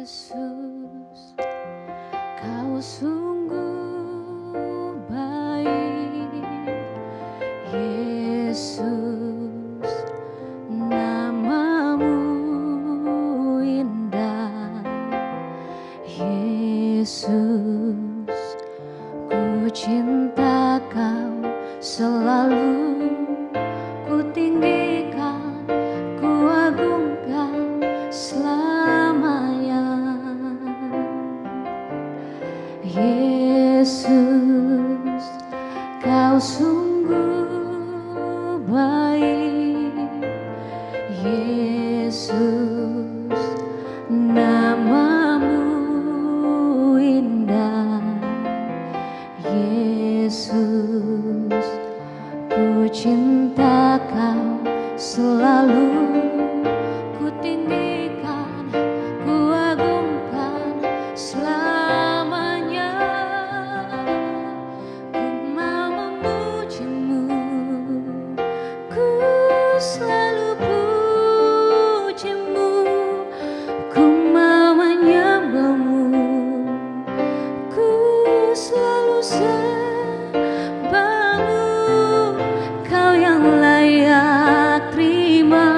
Yesus, Kau sungguh baik. Yesus, namamu indah. Yesus, ku cinta Kau selalu, ku tinggikan, ku agungkan selamanya. Yesus, Kau sungguh baik. Yesus, namamu indah. Yesus, ku cinta Kau selalu, ku tinggikan, ku agungkan selamanya. Ku mau memujimu, ku selalu pujimu, ku mau menyembahmu, ku selalu sembahmu. Kau yang layak terima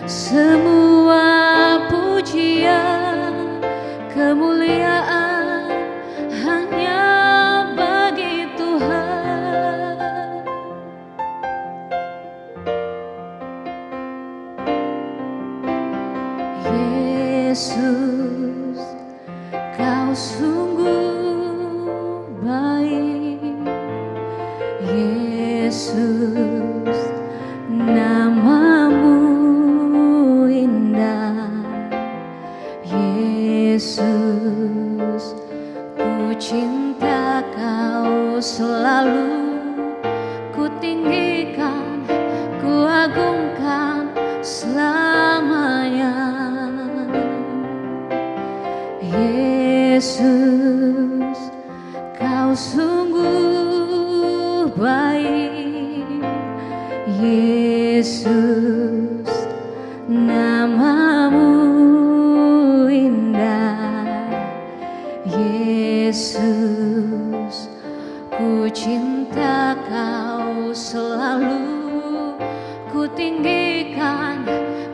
semua pujian, kemuliaan hanya bagi Tuhan. Yesus, Kau sungguh baik. Yesus, namamu indah. Yesus, ku cinta Kau selalu, ku tinggikan, ku agungkan selamanya. Yesus, Kau sungguh baik. Yesus, namamu indah. Yesus, ku cinta Kau selalu, ku tinggikan,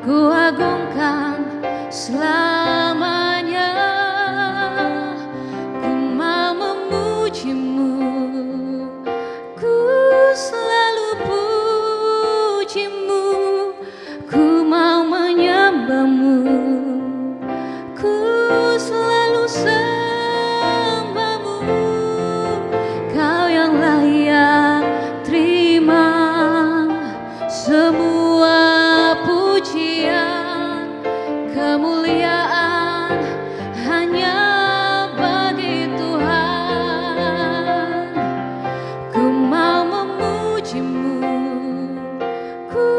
ku agungkan selamanya. Ku mau memujimu, ku selalu pujimu, ku mau menyembahmu, ku selalu sembahmu. Kau yang layak terima semua pujian, kemuliaan hanya bagi Tuhan. Ku mau memujimu, ku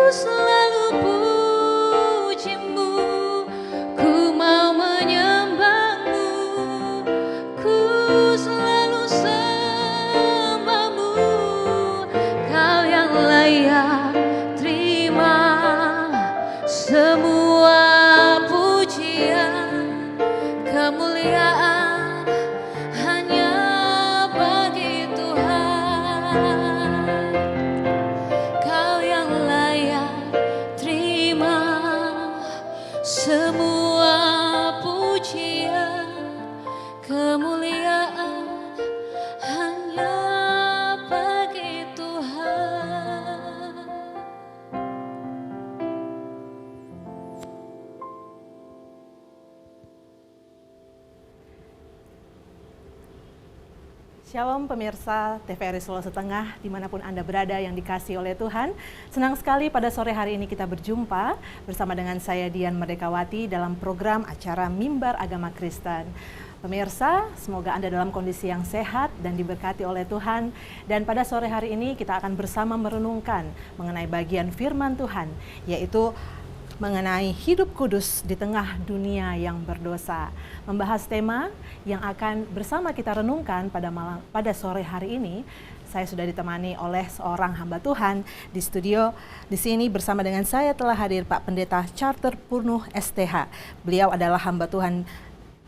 selalu pujimu, ku mau menyembahmu, ku selalu sembahmu. Kau yang layak terima semua pujian, kemuliaan hanya bagi Tuhan. Kau yang layak terima semua pujian, kemuliaan hanya bagi Tuhan. Shalom pemirsa TVRI Sulawesi Tengah, dimanapun Anda berada yang dikasihi oleh Tuhan. Senang sekali pada sore hari ini kita berjumpa bersama dengan saya Dian Merdekawati dalam program acara Mimbar Agama Kristen. Pemirsa, semoga Anda dalam kondisi yang sehat dan diberkati oleh Tuhan. Dan pada sore hari ini kita akan bersama merenungkan mengenai bagian firman Tuhan, yaitu mengenai hidup kudus di tengah dunia yang berdosa. Membahas tema yang akan bersama kita renungkan pada sore hari ini. Saya sudah ditemani oleh seorang hamba Tuhan di studio. Di sini bersama dengan saya telah hadir Pak Pendeta Charter Purnuh STH. Beliau adalah hamba Tuhan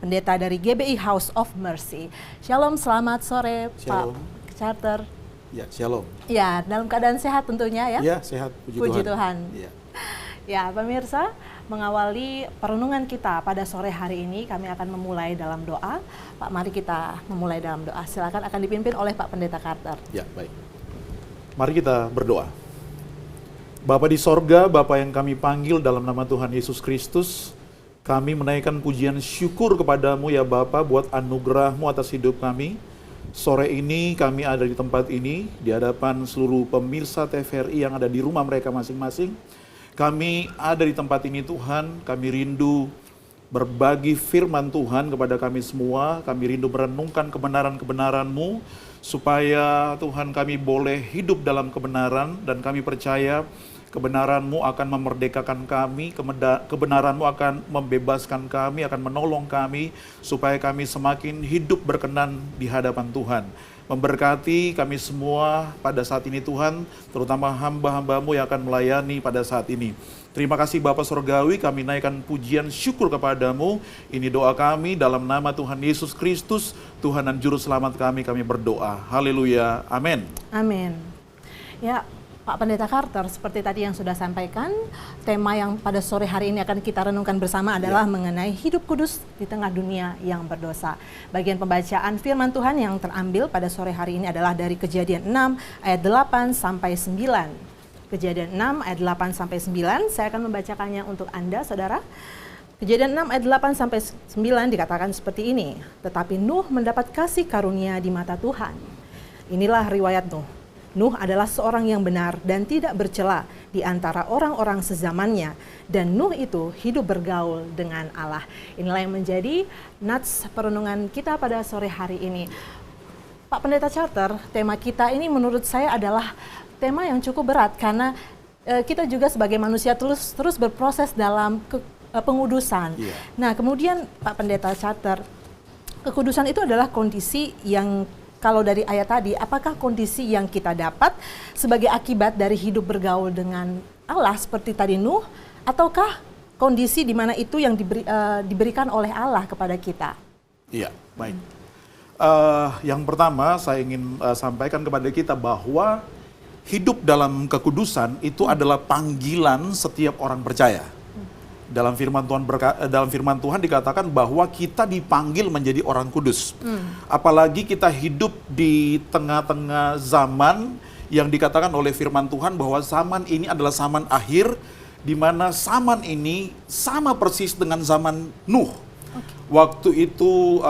pendeta dari GBI House of Mercy. Shalom, selamat sore Shalom. Pak Charter. Ya, shalom. Ya, dalam keadaan sehat tentunya ya? Ya, sehat. Puji Tuhan. Ya. Ya, pemirsa, mengawali perenungan kita pada sore hari ini, kami akan memulai dalam doa. Pak, mari kita memulai dalam doa. Silakan, akan dipimpin oleh Pak Pendeta Carter. Ya, baik. Mari kita berdoa. Bapa di sorga, Bapa yang kami panggil dalam nama Tuhan Yesus Kristus, kami menaikkan pujian syukur kepadamu ya Bapa buat anugerah-Mu atas hidup kami. Sore ini kami ada di tempat ini, di hadapan seluruh pemirsa TVRI yang ada di rumah mereka masing-masing. Kami ada di tempat ini Tuhan, kami rindu berbagi firman Tuhan kepada kami semua. Kami rindu merenungkan kebenaran-kebenaran-Mu, supaya Tuhan kami boleh hidup dalam kebenaran, dan kami percaya kebenaran-Mu akan memerdekakan kami, kebenaran-Mu akan membebaskan kami, akan menolong kami, supaya kami semakin hidup berkenan di hadapan Tuhan. Memberkati kami semua pada saat ini Tuhan, terutama hamba-hamba-Mu yang akan melayani pada saat ini. Terima kasih Bapa Surgawi, kami naikkan pujian syukur kepadamu. Ini doa kami dalam nama Tuhan Yesus Kristus, Tuhan dan Juru Selamat kami berdoa. Haleluya, amin. Amin. Ya, Pak Pendeta Carter, seperti tadi yang sudah sampaikan, tema yang pada sore hari ini akan kita renungkan bersama adalah mengenai hidup kudus di tengah dunia yang berdosa. Bagian pembacaan firman Tuhan yang terambil pada sore hari ini adalah dari Kejadian 6 ayat 8 sampai 9. Kejadian 6 ayat 8 sampai 9, saya akan membacakannya untuk Anda, Saudara. Kejadian 6 ayat 8 sampai 9 dikatakan seperti ini. Tetapi Nuh mendapat kasih karunia di mata Tuhan. Inilah riwayat Nuh. Nuh adalah seorang yang benar dan tidak bercela di antara orang-orang sezamannya, dan Nuh itu hidup bergaul dengan Allah. Inilah yang menjadi nats perenungan kita pada sore hari ini. Pak Pendeta Charter, tema kita ini menurut saya adalah tema yang cukup berat, karena kita juga sebagai manusia terus berproses dalam pengudusan. Nah, kemudian Pak Pendeta Charter, kekudusan itu adalah kondisi yang, kalau dari ayat tadi, apakah kondisi yang kita dapat sebagai akibat dari hidup bergaul dengan Allah seperti tadi Nuh, ataukah kondisi di mana itu yang diberikan oleh Allah kepada kita? Iya, baik. Yang pertama saya ingin sampaikan kepada kita bahwa hidup dalam kekudusan itu adalah panggilan setiap orang percaya. Dalam firman Tuhan dikatakan bahwa kita dipanggil menjadi orang kudus. Apalagi kita hidup di tengah-tengah zaman yang dikatakan oleh firman Tuhan bahwa zaman ini adalah zaman akhir, di mana zaman ini sama persis dengan zaman Nuh. Waktu itu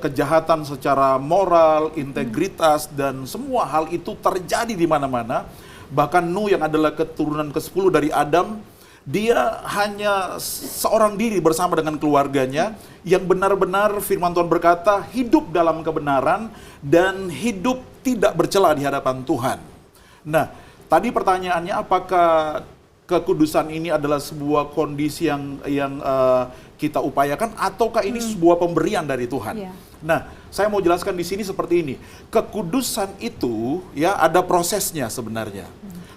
kejahatan secara moral, integritas, dan semua hal itu terjadi di mana-mana. Bahkan Nuh yang adalah keturunan ke-10 dari Adam, dia hanya seorang diri bersama dengan keluarganya yang benar-benar firman Tuhan berkata hidup dalam kebenaran dan hidup tidak bercela di hadapan Tuhan. Nah, tadi pertanyaannya apakah kekudusan ini adalah sebuah kondisi yang kita upayakan, ataukah ini sebuah pemberian dari Tuhan? Nah, saya mau jelaskan di sini seperti ini. Kekudusan itu ya ada prosesnya sebenarnya.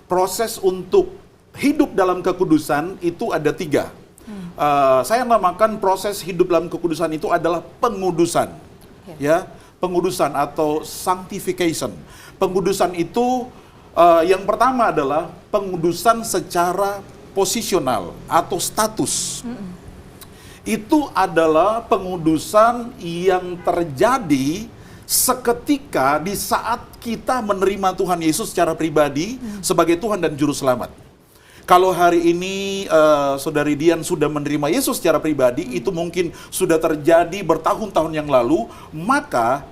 Proses untuk hidup dalam kekudusan itu ada 3. Saya namakan proses hidup dalam kekudusan itu adalah pengudusan. Ya, pengudusan atau sanctification. Pengudusan itu yang pertama adalah pengudusan secara posisional atau status. Itu adalah pengudusan yang terjadi seketika di saat kita menerima Tuhan Yesus secara pribadi sebagai Tuhan dan Juru Selamat. Kalau hari ini Saudari Dian sudah menerima Yesus secara pribadi, itu mungkin sudah terjadi bertahun-tahun yang lalu, maka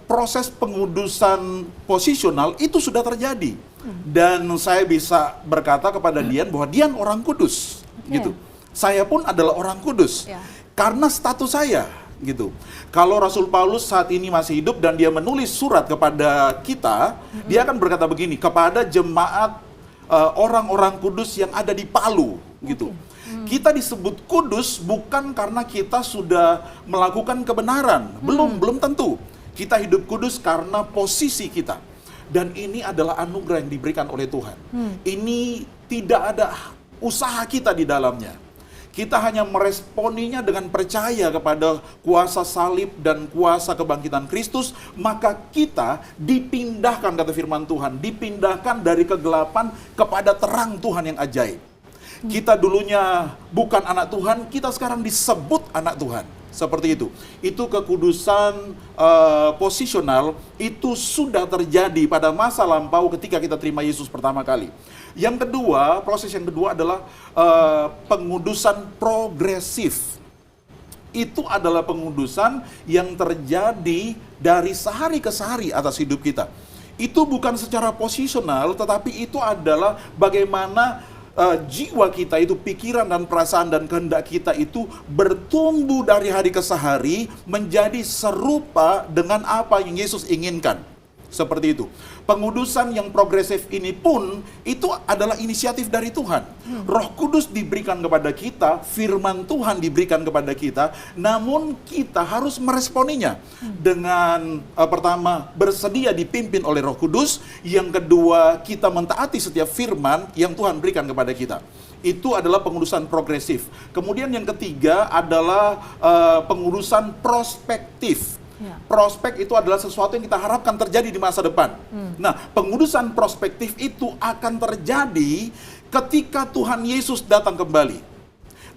proses pengudusan posisional itu sudah terjadi. Dan saya bisa berkata kepada Dian bahwa Dian orang kudus, gitu. Saya pun adalah orang kudus, karena status saya, gitu. Kalau Rasul Paulus saat ini masih hidup dan dia menulis surat kepada kita, dia akan berkata begini, kepada jemaat orang-orang kudus yang ada di Palu, gitu. Kita disebut kudus bukan karena kita sudah melakukan kebenaran, belum tentu. Kita hidup kudus karena posisi kita. Dan ini adalah anugerah yang diberikan oleh Tuhan. Ini tidak ada usaha kita di dalamnya. Kita hanya meresponinya dengan percaya kepada kuasa salib dan kuasa kebangkitan Kristus, maka kita dipindahkan, kata firman Tuhan, dipindahkan dari kegelapan kepada terang Tuhan yang ajaib. Kita dulunya bukan anak Tuhan, kita sekarang disebut anak Tuhan. Seperti itu. Itu kekudusan posisional itu sudah terjadi pada masa lampau ketika kita terima Yesus pertama kali. Yang kedua, proses yang kedua adalah pengudusan progresif. Itu adalah pengudusan yang terjadi dari sehari ke sehari atas hidup kita. Itu bukan secara posisional, tetapi itu adalah bagaimana jiwa kita itu, pikiran dan perasaan dan kehendak kita itu bertumbuh dari hari ke hari menjadi serupa dengan apa yang Yesus inginkan. Seperti itu. Pengudusan yang progresif ini pun itu adalah inisiatif dari Tuhan. Roh Kudus diberikan kepada kita, firman Tuhan diberikan kepada kita, namun kita harus meresponinya dengan pertama bersedia dipimpin oleh Roh Kudus, yang kedua kita mentaati setiap firman yang Tuhan berikan kepada kita. Itu adalah pengudusan progresif. Kemudian yang ketiga adalah pengudusan prospektif. Prospek itu adalah sesuatu yang kita harapkan terjadi di masa depan. Nah, pengudusan prospektif itu akan terjadi ketika Tuhan Yesus datang kembali.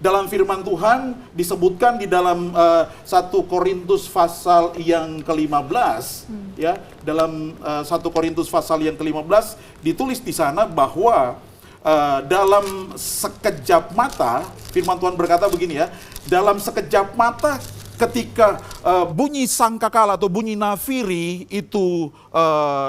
Dalam firman Tuhan disebutkan di dalam 1 Korintus pasal yang ke-15, ya, dalam 1 Korintus pasal yang ke-15 ditulis di sana bahwa dalam sekejap mata, firman Tuhan berkata begini ya, dalam sekejap mata ketika bunyi sangkakala atau bunyi nafiri itu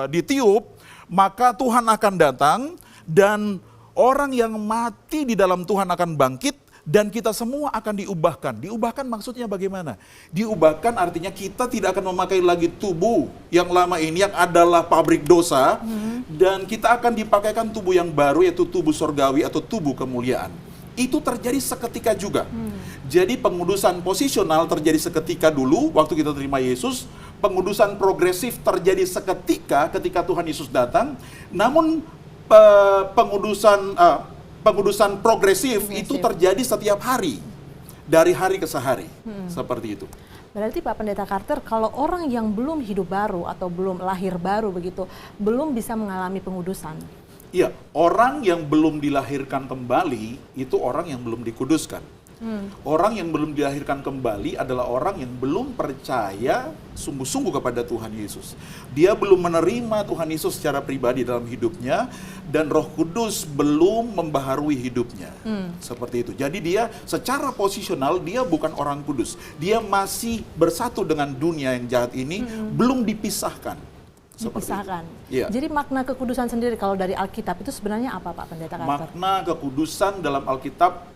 ditiup, maka Tuhan akan datang dan orang yang mati di dalam Tuhan akan bangkit dan kita semua akan diubahkan. Diubahkan maksudnya bagaimana? Diubahkan artinya kita tidak akan memakai lagi tubuh yang lama ini yang adalah pabrik dosa, dan kita akan dipakaikan tubuh yang baru, yaitu tubuh sorgawi atau tubuh kemuliaan. Itu terjadi seketika juga. Jadi pengudusan posisional terjadi seketika dulu waktu kita terima Yesus. Pengudusan progresif terjadi seketika ketika Tuhan Yesus datang. Namun pengudusan progresif itu terjadi setiap hari, dari hari ke hari. Seperti itu. Berarti Pak Pendeta Carter, kalau orang yang belum hidup baru atau belum lahir baru begitu, belum bisa mengalami pengudusan. Iya, orang yang belum dilahirkan kembali itu orang yang belum dikuduskan. Orang yang belum dilahirkan kembali adalah orang yang belum percaya sungguh-sungguh kepada Tuhan Yesus. Dia belum menerima Tuhan Yesus secara pribadi dalam hidupnya, dan Roh Kudus belum membaharui hidupnya. Seperti itu. Jadi dia secara posisional dia bukan orang kudus. Dia masih bersatu dengan dunia yang jahat ini, belum dipisahkan. Dipisahkan. Ya. Jadi makna kekudusan sendiri kalau dari Alkitab itu sebenarnya apa, Pak Pendeta Carter? Makna kekudusan dalam Alkitab,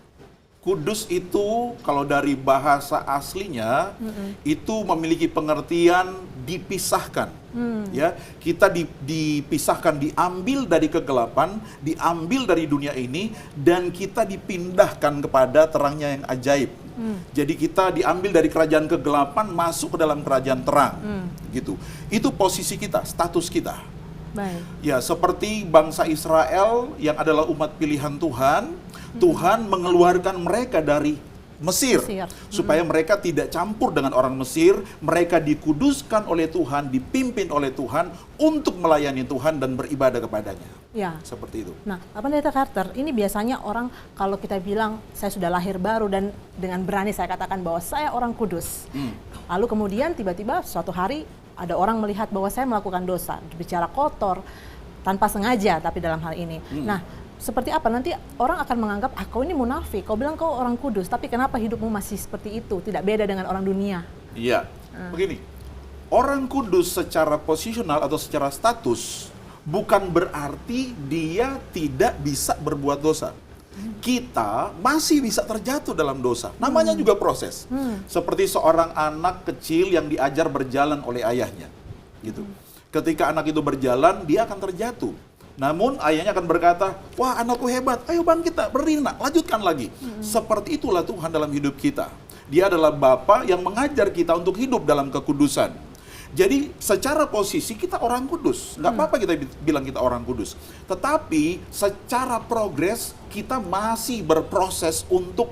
kudus itu kalau dari bahasa aslinya itu memiliki pengertian dipisahkan. Ya, kita dipisahkan, diambil dari kegelapan, diambil dari dunia ini, dan kita dipindahkan kepada terangnya yang ajaib. Jadi kita diambil dari kerajaan kegelapan masuk ke dalam kerajaan terang, gitu. Itu posisi kita, status kita. Baik. Ya, seperti bangsa Israel yang adalah umat pilihan Tuhan, Tuhan mengeluarkan mereka dari Mesir. Supaya mereka tidak campur dengan orang Mesir, mereka dikuduskan oleh Tuhan, dipimpin oleh Tuhan untuk melayani Tuhan dan beribadah kepadanya. Ya. Seperti itu. Nah, Pak Pendeta Carter, ini biasanya orang kalau kita bilang saya sudah lahir baru dan dengan berani saya katakan bahwa saya orang kudus. Lalu kemudian tiba-tiba suatu hari ada orang melihat bahwa saya melakukan dosa, bicara kotor, tanpa sengaja tapi dalam hal ini. Nah, seperti apa? Nanti orang akan menganggap, kau ini munafik, kau bilang kau orang kudus, tapi kenapa hidupmu masih seperti itu, tidak beda dengan orang dunia? Iya, begini, orang kudus secara posisional atau secara status bukan berarti dia tidak bisa berbuat dosa. Kita masih bisa terjatuh dalam dosa. Namanya juga proses. Seperti seorang anak kecil yang diajar berjalan oleh ayahnya. Gitu. Ketika anak itu berjalan, dia akan terjatuh. Namun ayahnya akan berkata, wah anakku hebat, ayo bangkit, berdiri nak, lanjutkan lagi. Seperti itulah Tuhan dalam hidup kita. Dia adalah Bapa yang mengajar kita untuk hidup dalam kekudusan. Jadi secara posisi kita orang kudus, nggak apa-apa kita bilang kita orang kudus. Tetapi secara progres kita masih berproses untuk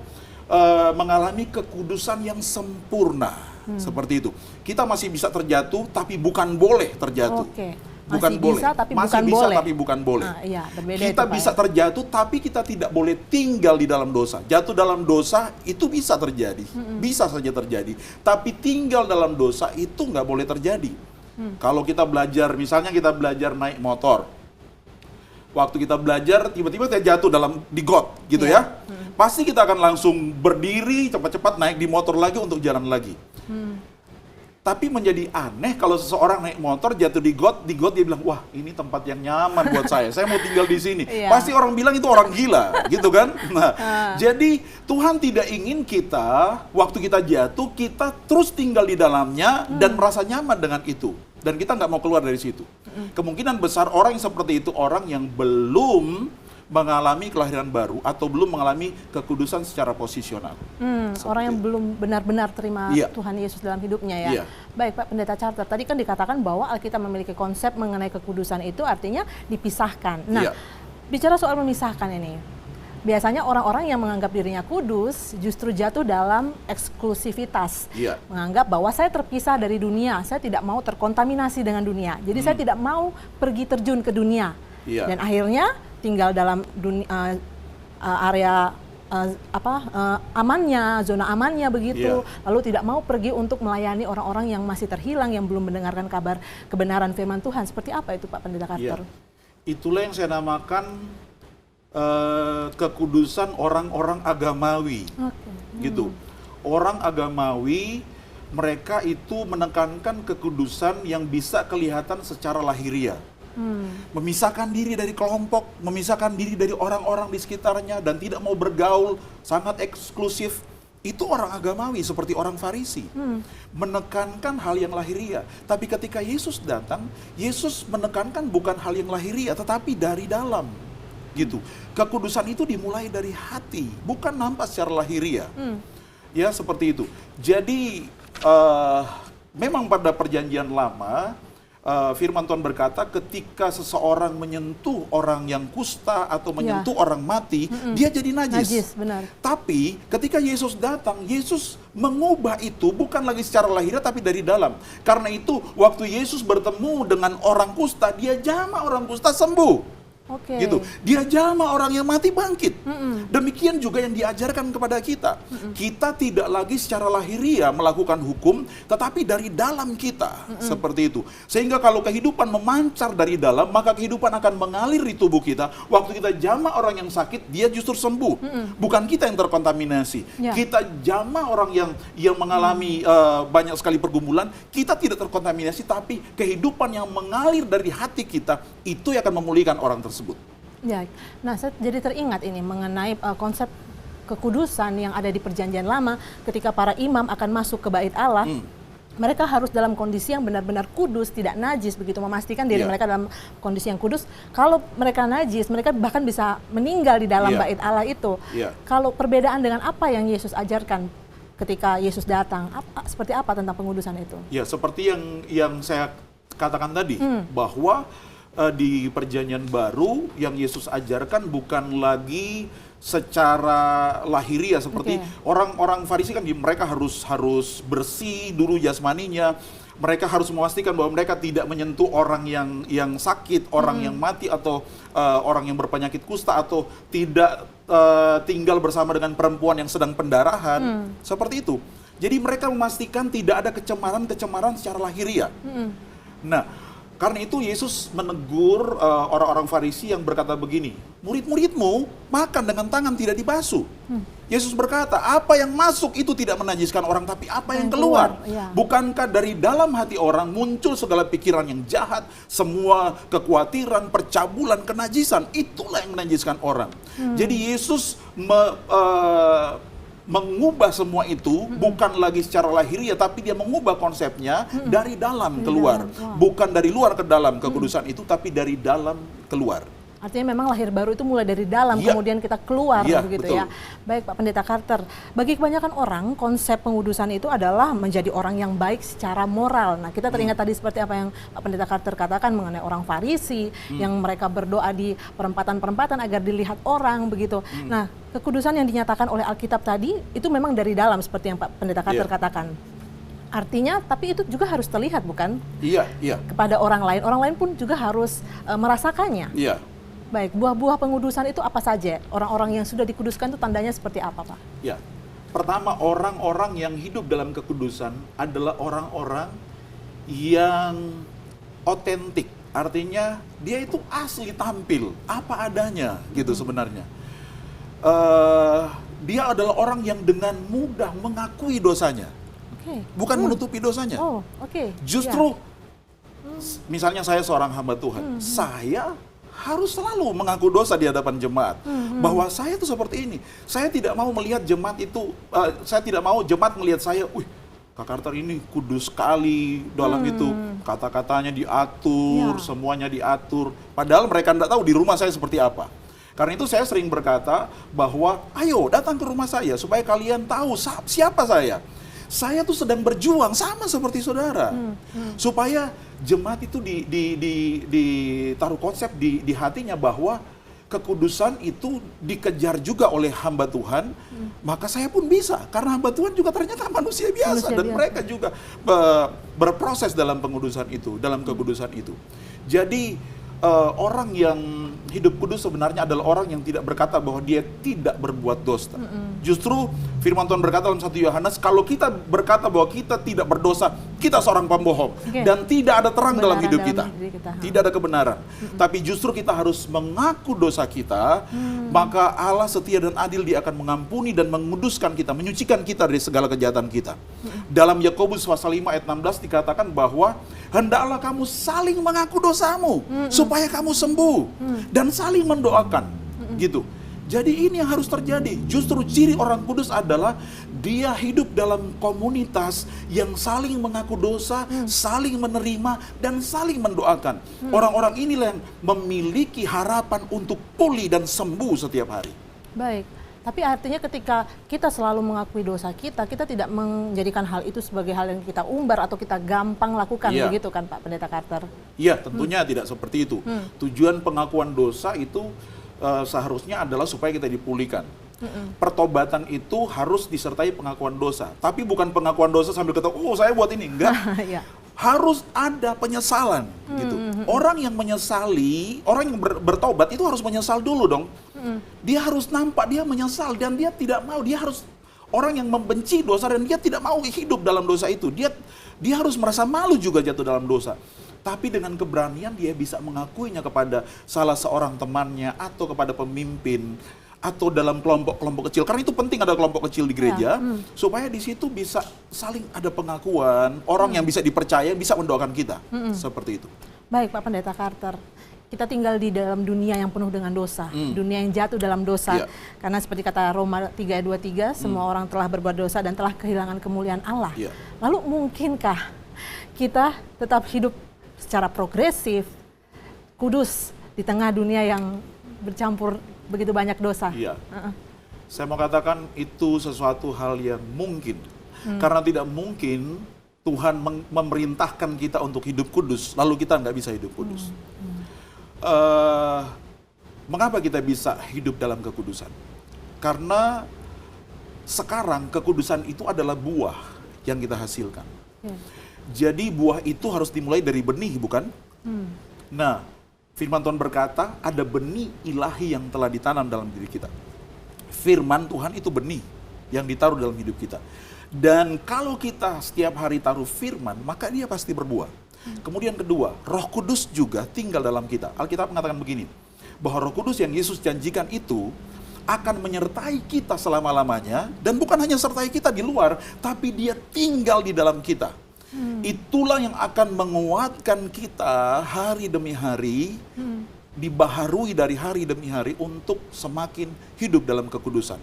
mengalami kekudusan yang sempurna. Seperti itu. Kita masih bisa terjatuh, tapi bukan boleh terjatuh. Oke. Bukan Masih boleh. bisa tapi masih bukan bisa boleh. tapi bukan boleh. Iya, berbeda Kita itu, Pak, bisa ya. terjatuh tapi kita tidak boleh tinggal di dalam dosa. Jatuh dalam dosa itu bisa terjadi, bisa saja terjadi. Tapi tinggal dalam dosa itu nggak boleh terjadi. Kalau kita belajar, misalnya kita belajar naik motor, waktu kita belajar tiba-tiba kita jatuh di got, gitu ya. Pasti kita akan langsung berdiri cepat-cepat naik di motor lagi untuk jalan lagi. Tapi menjadi aneh kalau seseorang naik motor jatuh di got dia bilang, wah ini tempat yang nyaman buat saya mau tinggal di sini. Iya. Pasti orang bilang itu orang gila, gitu kan? Nah, jadi Tuhan tidak ingin kita, waktu kita jatuh, kita terus tinggal di dalamnya dan merasa nyaman dengan itu. Dan kita nggak mau keluar dari situ. Kemungkinan besar orang yang seperti itu, orang yang belum mengalami kelahiran baru atau belum mengalami kekudusan secara posisional. Orang yang belum benar-benar terima Iya. Tuhan Yesus dalam hidupnya ya. Iya. Baik Pak Pendeta Charter, tadi kan dikatakan bahwa Alkitab memiliki konsep mengenai kekudusan itu artinya dipisahkan. Nah, Iya. bicara soal memisahkan ini, biasanya orang-orang yang menganggap dirinya kudus justru jatuh dalam eksklusivitas. Iya. Menganggap bahwa saya terpisah dari dunia, saya tidak mau terkontaminasi dengan dunia. Jadi saya tidak mau pergi terjun ke dunia. Iya. Dan akhirnya tinggal dalam area amannya, zona amannya begitu. Iya. Lalu tidak mau pergi untuk melayani orang-orang yang masih terhilang, yang belum mendengarkan kabar kebenaran firman Tuhan. Seperti apa itu Pak Pendeta Carter? Iya. Itulah yang saya namakan kekudusan orang-orang agamawi. Oke. Gitu. Orang agamawi, mereka itu menekankan kekudusan yang bisa kelihatan secara lahiriah. Memisahkan diri dari kelompok, memisahkan diri dari orang-orang di sekitarnya, dan tidak mau bergaul, sangat eksklusif. Itu orang agamawi seperti orang Farisi. Menekankan hal yang lahiriah. Tapi ketika Yesus datang, Yesus menekankan bukan hal yang lahiriah, tetapi dari dalam. Gitu. Kekudusan itu dimulai dari hati, bukan nampak secara lahiriah. Ya, seperti itu. Jadi, memang pada perjanjian lama, firman Tuhan berkata ketika seseorang menyentuh orang yang kusta atau menyentuh orang mati, dia jadi najis. Najis, benar. Tapi ketika Yesus datang, Yesus mengubah itu bukan lagi secara lahiriah tapi dari dalam. Karena itu waktu Yesus bertemu dengan orang kusta, dia jamah orang kusta sembuh. Oke. Gitu. Dia jamah orang yang mati bangkit. Demikian juga yang diajarkan kepada kita. Kita tidak lagi secara lahiriah melakukan hukum, tetapi dari dalam kita. Seperti itu. Sehingga kalau kehidupan memancar dari dalam, maka kehidupan akan mengalir di tubuh kita. Waktu kita jamah orang yang sakit, dia justru sembuh. Bukan kita yang terkontaminasi. Ya. Kita jamah orang yang mengalami banyak sekali pergumulan, kita tidak terkontaminasi, tapi kehidupan yang mengalir dari hati kita, itu yang akan memulihkan orang tersebut. Ya, nah saya jadi teringat ini mengenai konsep kekudusan yang ada di perjanjian lama ketika para imam akan masuk ke bait Allah. Mereka harus dalam kondisi yang benar-benar kudus, tidak najis, begitu memastikan diri Iya. mereka dalam kondisi yang kudus. Kalau mereka najis, mereka bahkan bisa meninggal di dalam Iya. bait Allah itu. Iya. Kalau perbedaan dengan apa yang Yesus ajarkan ketika Yesus datang, seperti apa tentang pengudusan itu? Ya, seperti yang saya katakan tadi, bahwa di perjanjian baru yang Yesus ajarkan bukan lagi secara lahiriah seperti orang-orang Farisi kan, mereka harus bersih dulu jasmaninya. Mereka harus memastikan bahwa mereka tidak menyentuh orang yang sakit, orang yang mati, atau orang yang berpenyakit kusta, atau tidak tinggal bersama dengan perempuan yang sedang pendarahan. Seperti itu. Jadi mereka memastikan tidak ada kecemaran secara lahiriah. Nah, karena itu Yesus menegur orang-orang Farisi yang berkata begini, murid-muridmu makan dengan tangan tidak dibasuh. Yesus berkata, apa yang masuk itu tidak menajiskan orang, tapi apa yang keluar. Iya. Bukankah dari dalam hati orang muncul segala pikiran yang jahat, semua kekhawatiran, percabulan, kenajisan, itulah yang menajiskan orang. Jadi Yesus mengubah semua itu bukan lagi secara lahiriah, tapi dia mengubah konsepnya dari dalam keluar. Bukan dari luar ke dalam kekudusan itu, tapi dari dalam keluar. Artinya memang lahir baru itu mulai dari dalam, Iya. kemudian kita keluar Iya, begitu betul. ya. Baik Pak Pendeta Carter, bagi kebanyakan orang konsep pengudusan itu adalah menjadi orang yang baik secara moral. Nah kita teringat tadi seperti apa yang Pak Pendeta Carter katakan mengenai orang Farisi, yang mereka berdoa di perempatan-perempatan agar dilihat orang begitu. Nah kekudusan yang dinyatakan oleh Alkitab tadi itu memang dari dalam seperti yang Pak Pendeta Carter Iya. katakan. Artinya, tapi itu juga harus terlihat bukan? Iya, iya, Kepada orang lain pun juga harus merasakannya. iya. Baik, buah-buah pengudusan itu apa saja? Orang-orang yang sudah dikuduskan itu tandanya seperti apa, Pak? Ya, pertama orang-orang yang hidup dalam kekudusan adalah orang-orang yang otentik. Artinya dia itu asli tampil, apa adanya gitu sebenarnya. Dia adalah orang yang dengan mudah mengakui dosanya, Oke. bukan menutupi dosanya. Oh, oke. Justru, misalnya saya seorang hamba Tuhan, saya harus selalu mengaku dosa di hadapan jemaat. Bahwa saya itu seperti ini. Saya tidak mau melihat jemaat itu, saya tidak mau jemaat melihat saya, wih, Kak Carter ini kudus sekali dalam itu. Kata-katanya diatur, Ya. semuanya diatur. Padahal mereka tidak tahu di rumah saya seperti apa. Karena itu saya sering berkata bahwa, ayo datang ke rumah saya supaya kalian tahu siapa saya. Saya tuh sedang berjuang sama seperti saudara. Supaya jemaat itu ditaruh konsep di hatinya bahwa kekudusan itu dikejar juga oleh hamba Tuhan, maka saya pun bisa. Karena hamba Tuhan juga ternyata manusia biasa. Manusia Dan biasa. mereka juga berproses dalam pengudusan itu, dalam kekudusan itu. Jadi orang yang hidup kudus sebenarnya adalah orang yang tidak berkata bahwa dia tidak berbuat dosa. Justru firman Tuhan berkata dalam 1 Yohanes, kalau kita berkata bahwa kita tidak berdosa, kita seorang pembohong. Oke. Dan tidak ada terang dalam Kebenaran hidup dalam kita. diri kita. Tidak ada kebenaran. Tapi justru kita harus mengaku dosa kita, maka Allah setia dan adil, dia akan mengampuni dan menguduskan kita, menyucikan kita dari segala kejahatan kita. Dalam Yakobus pasal 5 ayat 16 dikatakan bahwa hendaklah kamu saling mengaku dosamu supaya kamu sembuh dan saling mendoakan. Gitu. Jadi ini yang harus terjadi. Justru ciri orang kudus adalah dia hidup dalam komunitas yang saling mengaku dosa, saling menerima, dan saling mendoakan. Orang-orang inilah yang memiliki harapan untuk pulih dan sembuh setiap hari. Baik. Tapi artinya ketika kita selalu mengakui dosa kita, kita tidak menjadikan hal itu sebagai hal yang kita umbar atau kita gampang lakukan, Iya. begitu kan Pak Pendeta Carter? Iya, tentunya tidak seperti itu. Tujuan pengakuan dosa itu seharusnya adalah supaya kita dipulihkan. Pertobatan itu harus disertai pengakuan dosa. Tapi bukan pengakuan dosa sambil kata, oh saya buat ini. Enggak. Iya. Harus ada penyesalan gitu. Orang yang menyesali, orang yang bertobat itu harus menyesal dulu dong. Dia harus nampak dia menyesal dan dia tidak mau, dia harus orang yang membenci dosa dan dia tidak mau hidup dalam dosa itu. Dia harus merasa malu juga jatuh dalam dosa. Tapi dengan keberanian dia bisa mengakuinya kepada salah seorang temannya atau kepada pemimpin atau dalam kelompok-kelompok kecil. Karena itu penting ada kelompok kecil di gereja supaya di situ bisa saling ada pengakuan, orang yang bisa dipercaya bisa mendoakan kita. Seperti itu. Baik Pak Pendeta Carter, kita tinggal di dalam dunia yang penuh dengan dosa, dunia yang jatuh dalam dosa. Iya. Karena seperti kata Roma 3 ayat 23, semua orang telah berbuat dosa dan telah kehilangan kemuliaan Allah. Iya. Lalu mungkinkah kita tetap hidup secara progresif, kudus di tengah dunia yang bercampur begitu banyak dosa? Iya. Saya mau katakan itu sesuatu hal yang mungkin. Karena tidak mungkin Tuhan memerintahkan kita untuk hidup kudus, lalu kita nggak bisa hidup kudus. Mengapa kita bisa hidup dalam kekudusan? Karena sekarang kekudusan itu adalah buah yang kita hasilkan. Jadi buah itu harus dimulai dari benih, bukan? Nah, firman Tuhan berkata, ada benih ilahi yang telah ditanam dalam diri kita. Firman Tuhan itu benih yang ditaruh dalam hidup kita. Dan kalau kita setiap hari taruh firman, maka dia pasti berbuah. Kemudian kedua, Roh Kudus juga tinggal dalam kita. Alkitab mengatakan begini, bahwa Roh Kudus yang Yesus janjikan itu akan menyertai kita selama-lamanya, dan bukan hanya sertai kita di luar, tapi dia tinggal di dalam kita. Itulah yang akan menguatkan kita hari demi hari, dibaharui dari hari demi hari untuk semakin hidup dalam kekudusan.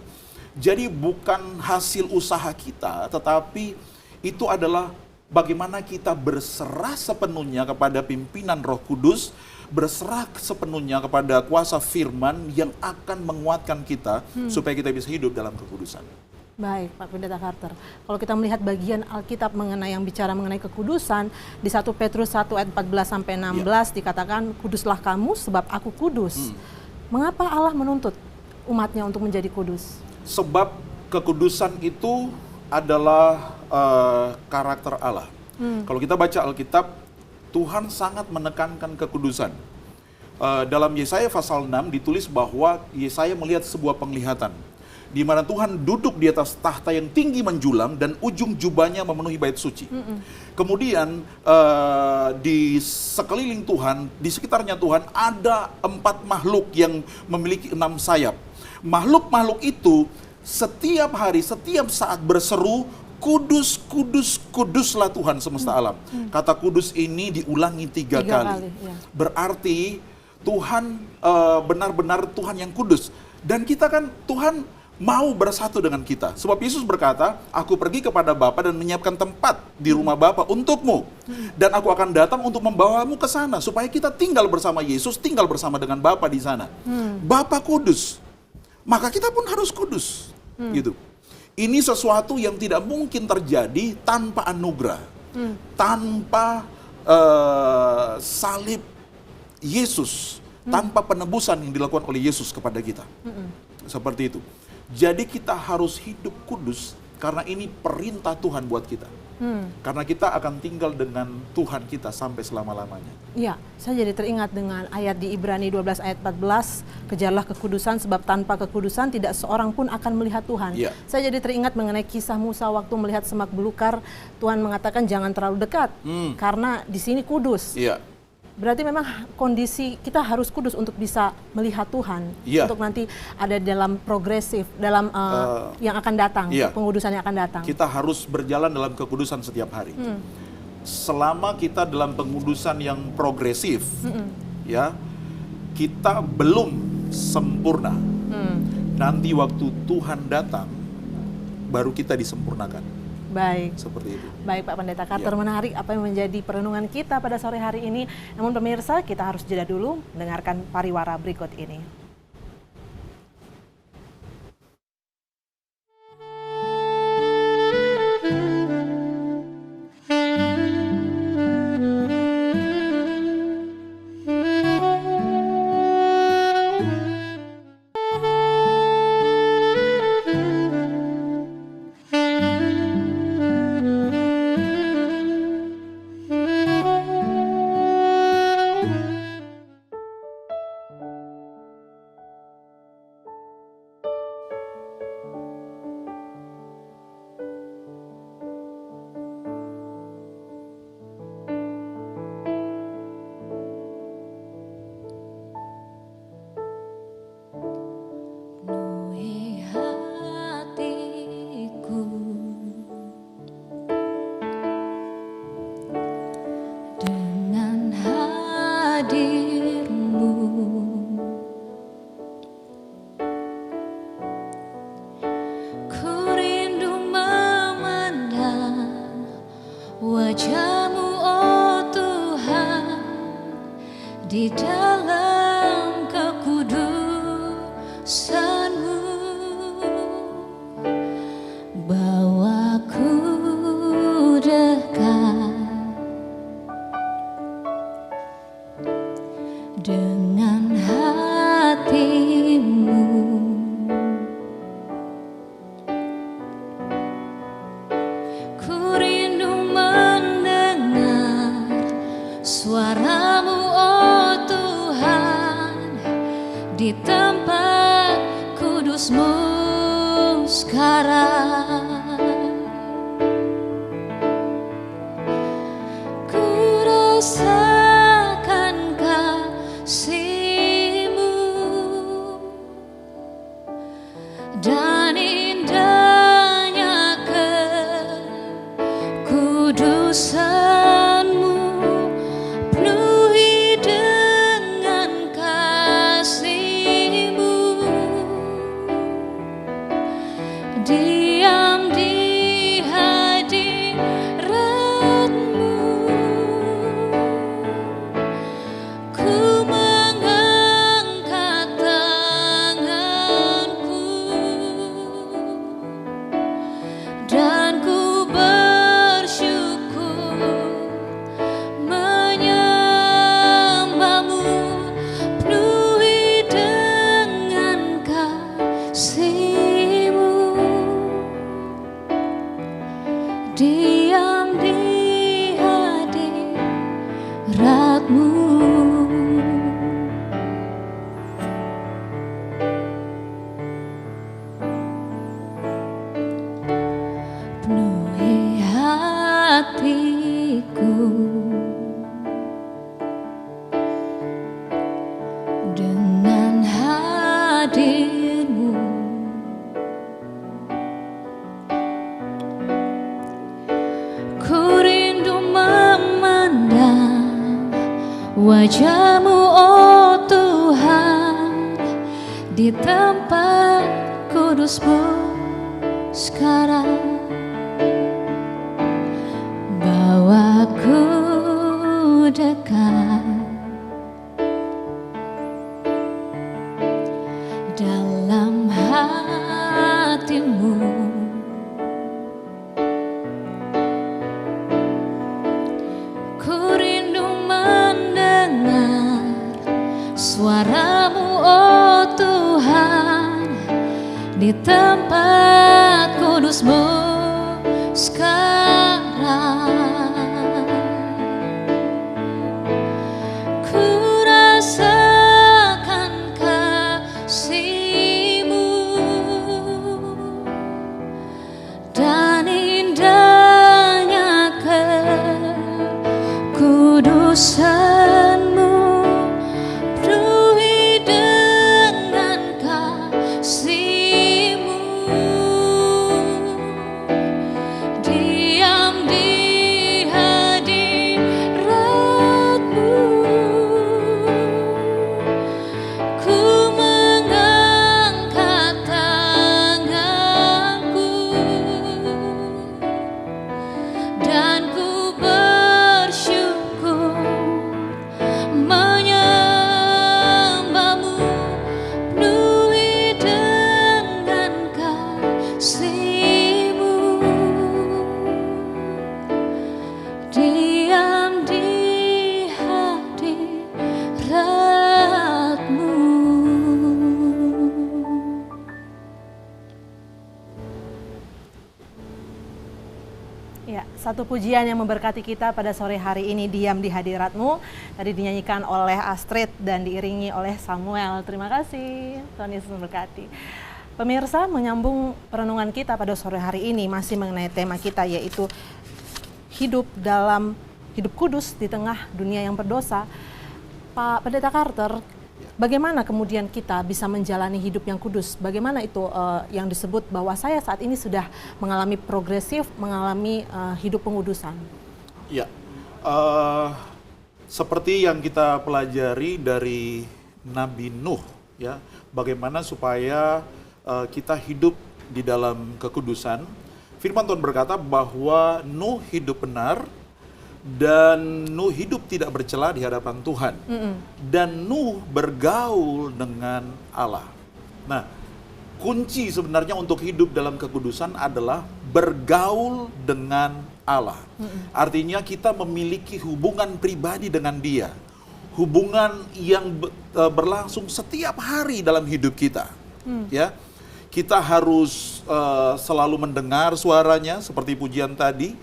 Jadi bukan hasil usaha kita, tetapi itu adalah bagaimana kita berserah sepenuhnya kepada pimpinan Roh Kudus, berserah sepenuhnya kepada kuasa firman yang akan menguatkan kita supaya kita bisa hidup dalam kekudusan. Baik, Pak Pendeta Carter. Kalau kita melihat bagian Alkitab mengenai yang bicara mengenai kekudusan, di 1 Petrus 1 ayat 14 sampai 16 dikatakan, kuduslah kamu sebab aku kudus. Mengapa Allah menuntut umatnya untuk menjadi kudus? Sebab kekudusan itu adalah karakter Allah. Kalau kita baca Alkitab, Tuhan sangat menekankan kekudusan. Dalam Yesaya pasal 6 ditulis bahwa Yesaya melihat sebuah penglihatan, di mana Tuhan duduk di atas tahta yang tinggi menjulang dan ujung jubahnya memenuhi bait suci. Kemudian di sekeliling Tuhan, di sekitarnya Tuhan ada 4 makhluk yang memiliki 6 sayap. Makhluk-makhluk itu setiap hari, setiap saat berseru, kudus, kudus, kuduslah Tuhan semesta alam. Kata kudus ini diulangi 3 kali. Ya. Berarti Tuhan benar-benar Tuhan yang kudus. Dan kita kan, Tuhan mau bersatu dengan kita. Sebab Yesus berkata, aku pergi kepada Bapa dan menyiapkan tempat di rumah Bapa untukmu. Dan aku akan datang untuk membawamu ke sana, supaya kita tinggal bersama Yesus, tinggal bersama dengan Bapa di sana. Bapa kudus, maka kita pun harus kudus. Gitu. Ini sesuatu yang tidak mungkin terjadi tanpa anugerah, tanpa salib Yesus, tanpa penebusan yang dilakukan oleh Yesus kepada kita. Seperti itu. Jadi kita harus hidup kudus karena ini perintah Tuhan buat kita. Karena kita akan tinggal dengan Tuhan kita sampai selama-lamanya. Iya, saya jadi teringat dengan ayat di Ibrani 12 ayat 14, kejarlah kekudusan sebab tanpa kekudusan tidak seorang pun akan melihat Tuhan. Iya. Saya jadi teringat mengenai kisah Musa waktu melihat semak belukar, Tuhan mengatakan jangan terlalu dekat karena di sini kudus. Iya. Berarti memang kondisi kita harus kudus untuk bisa melihat Tuhan, Iya. untuk nanti ada dalam progresif, dalam yang akan datang, Iya. pengudusan yang akan datang. Kita harus berjalan dalam kekudusan setiap hari. Selama kita dalam pengudusan yang progresif, ya, kita belum sempurna. Nanti waktu Tuhan datang, baru kita disempurnakan. Baik. Seperti itu. Baik Pak Pendeta Carter, Ya. menarik apa yang menjadi perenungan kita pada sore hari ini. Namun pemirsa, kita harus jeda dulu mendengarkan pariwara berikut ini. Penuhi hatiku dengan hadir-Mu, ku rindu memandang wajah-Mu, oh Tuhan, di dalam kekudusan-Mu. Bawaku dekat dengan hati-Mu, ku rindu mendengar suara-Mu, oh Tuhan, di tempat kudus-Mu sekarang. Ku rasakan kasih-Mu dan indahnya kekudusan-Mu, penuhi dengan kasih-Mu, diam di hadirat-Mu, ku mengangkat tanganku dan ku bersyukur menyembah-Mu, penuhi dengan kasih-Mu, diam di hadirat-Mu. Penuhi hatiku dengan hadir-Mu, ku rindu memandang wajah-Mu, oh Tuhan, di tempat kudus-Mu sekarang. Bawa ku dekat dalam hati-Mu, ku rindu mendengar suara-Mu, oh Tuhan, di tempat kudus-Mu sekarang. Ku rasakan kasih-Mu dan indahnya kekudusan-Mu, penuhi dengan kasih-Mu, diam di hadirat-Mu, ku mengangkat tanganku dan ku bersyukur menyembah-Mu, penuhi dengan kasih-Mu, diam di hadirat-Mu. Ya, satu pujian yang memberkati kita pada sore hari ini, diam di hadirat-Mu, tadi dinyanyikan oleh Astrid dan diiringi oleh Samuel. Terima kasih, Tuhan Yesus memberkati. Pemirsa, menyambung perenungan kita pada sore hari ini masih mengenai tema kita, yaitu hidup kudus di tengah dunia yang berdosa. Pak Pendeta Carter, bagaimana kemudian kita bisa menjalani hidup yang kudus? Bagaimana itu yang disebut bahwa saya saat ini sudah mengalami progresif, mengalami hidup pengudusan? Ya, seperti yang kita pelajari dari Nabi Nuh, ya, bagaimana supaya kita hidup di dalam kekudusan. Firman Tuhan berkata bahwa Nuh hidup benar dan Nuh hidup tidak bercela di hadapan Tuhan. Dan Nuh bergaul dengan Allah. Nah, kunci sebenarnya untuk hidup dalam kekudusan adalah bergaul dengan Allah. Artinya kita memiliki hubungan pribadi dengan Dia. Hubungan yang berlangsung setiap hari dalam hidup kita. Ya. Kita harus selalu mendengar suaranya seperti pujian tadi.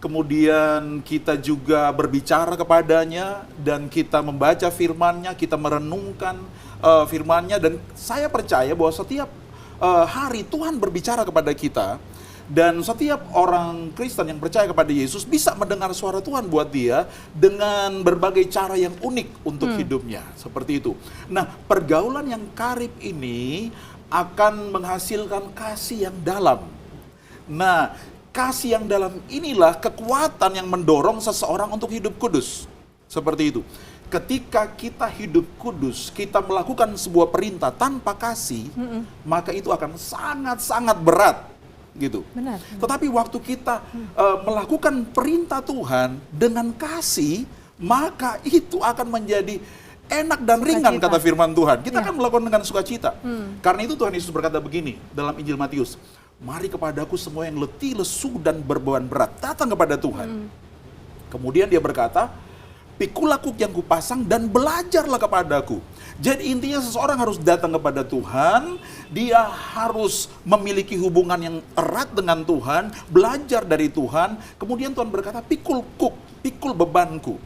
Kemudian kita juga berbicara kepadanya dan kita membaca firman-Nya, kita merenungkan firman-Nya, dan saya percaya bahwa setiap hari Tuhan berbicara kepada kita. Dan setiap orang Kristen yang percaya kepada Yesus bisa mendengar suara Tuhan buat dia dengan berbagai cara yang unik untuk hidupnya. Seperti itu. Nah, pergaulan yang karib ini akan menghasilkan kasih yang dalam. Nah, kasih yang dalam inilah kekuatan yang mendorong seseorang untuk hidup kudus. Seperti itu. Ketika kita hidup kudus, kita melakukan sebuah perintah tanpa kasih, maka itu akan sangat-sangat berat, gitu. Benar. Tetapi waktu kita melakukan perintah Tuhan dengan kasih, maka itu akan menjadi enak dan ringan, Sukacita. kata firman Tuhan. Kita Ya. akan melakukan dengan sukacita. Karena itu Tuhan Yesus berkata begini dalam Injil Matius, "Mari kepadaku semua yang letih, lesu, dan berbeban berat, datang kepada Tuhan." Kemudian dia berkata, "Pikulah kuk yang kupasang dan belajarlah kepadaku." Jadi intinya seseorang harus datang kepada Tuhan, dia harus memiliki hubungan yang erat dengan Tuhan, belajar dari Tuhan. Kemudian Tuhan berkata, "Pikul kuk, pikul bebanku.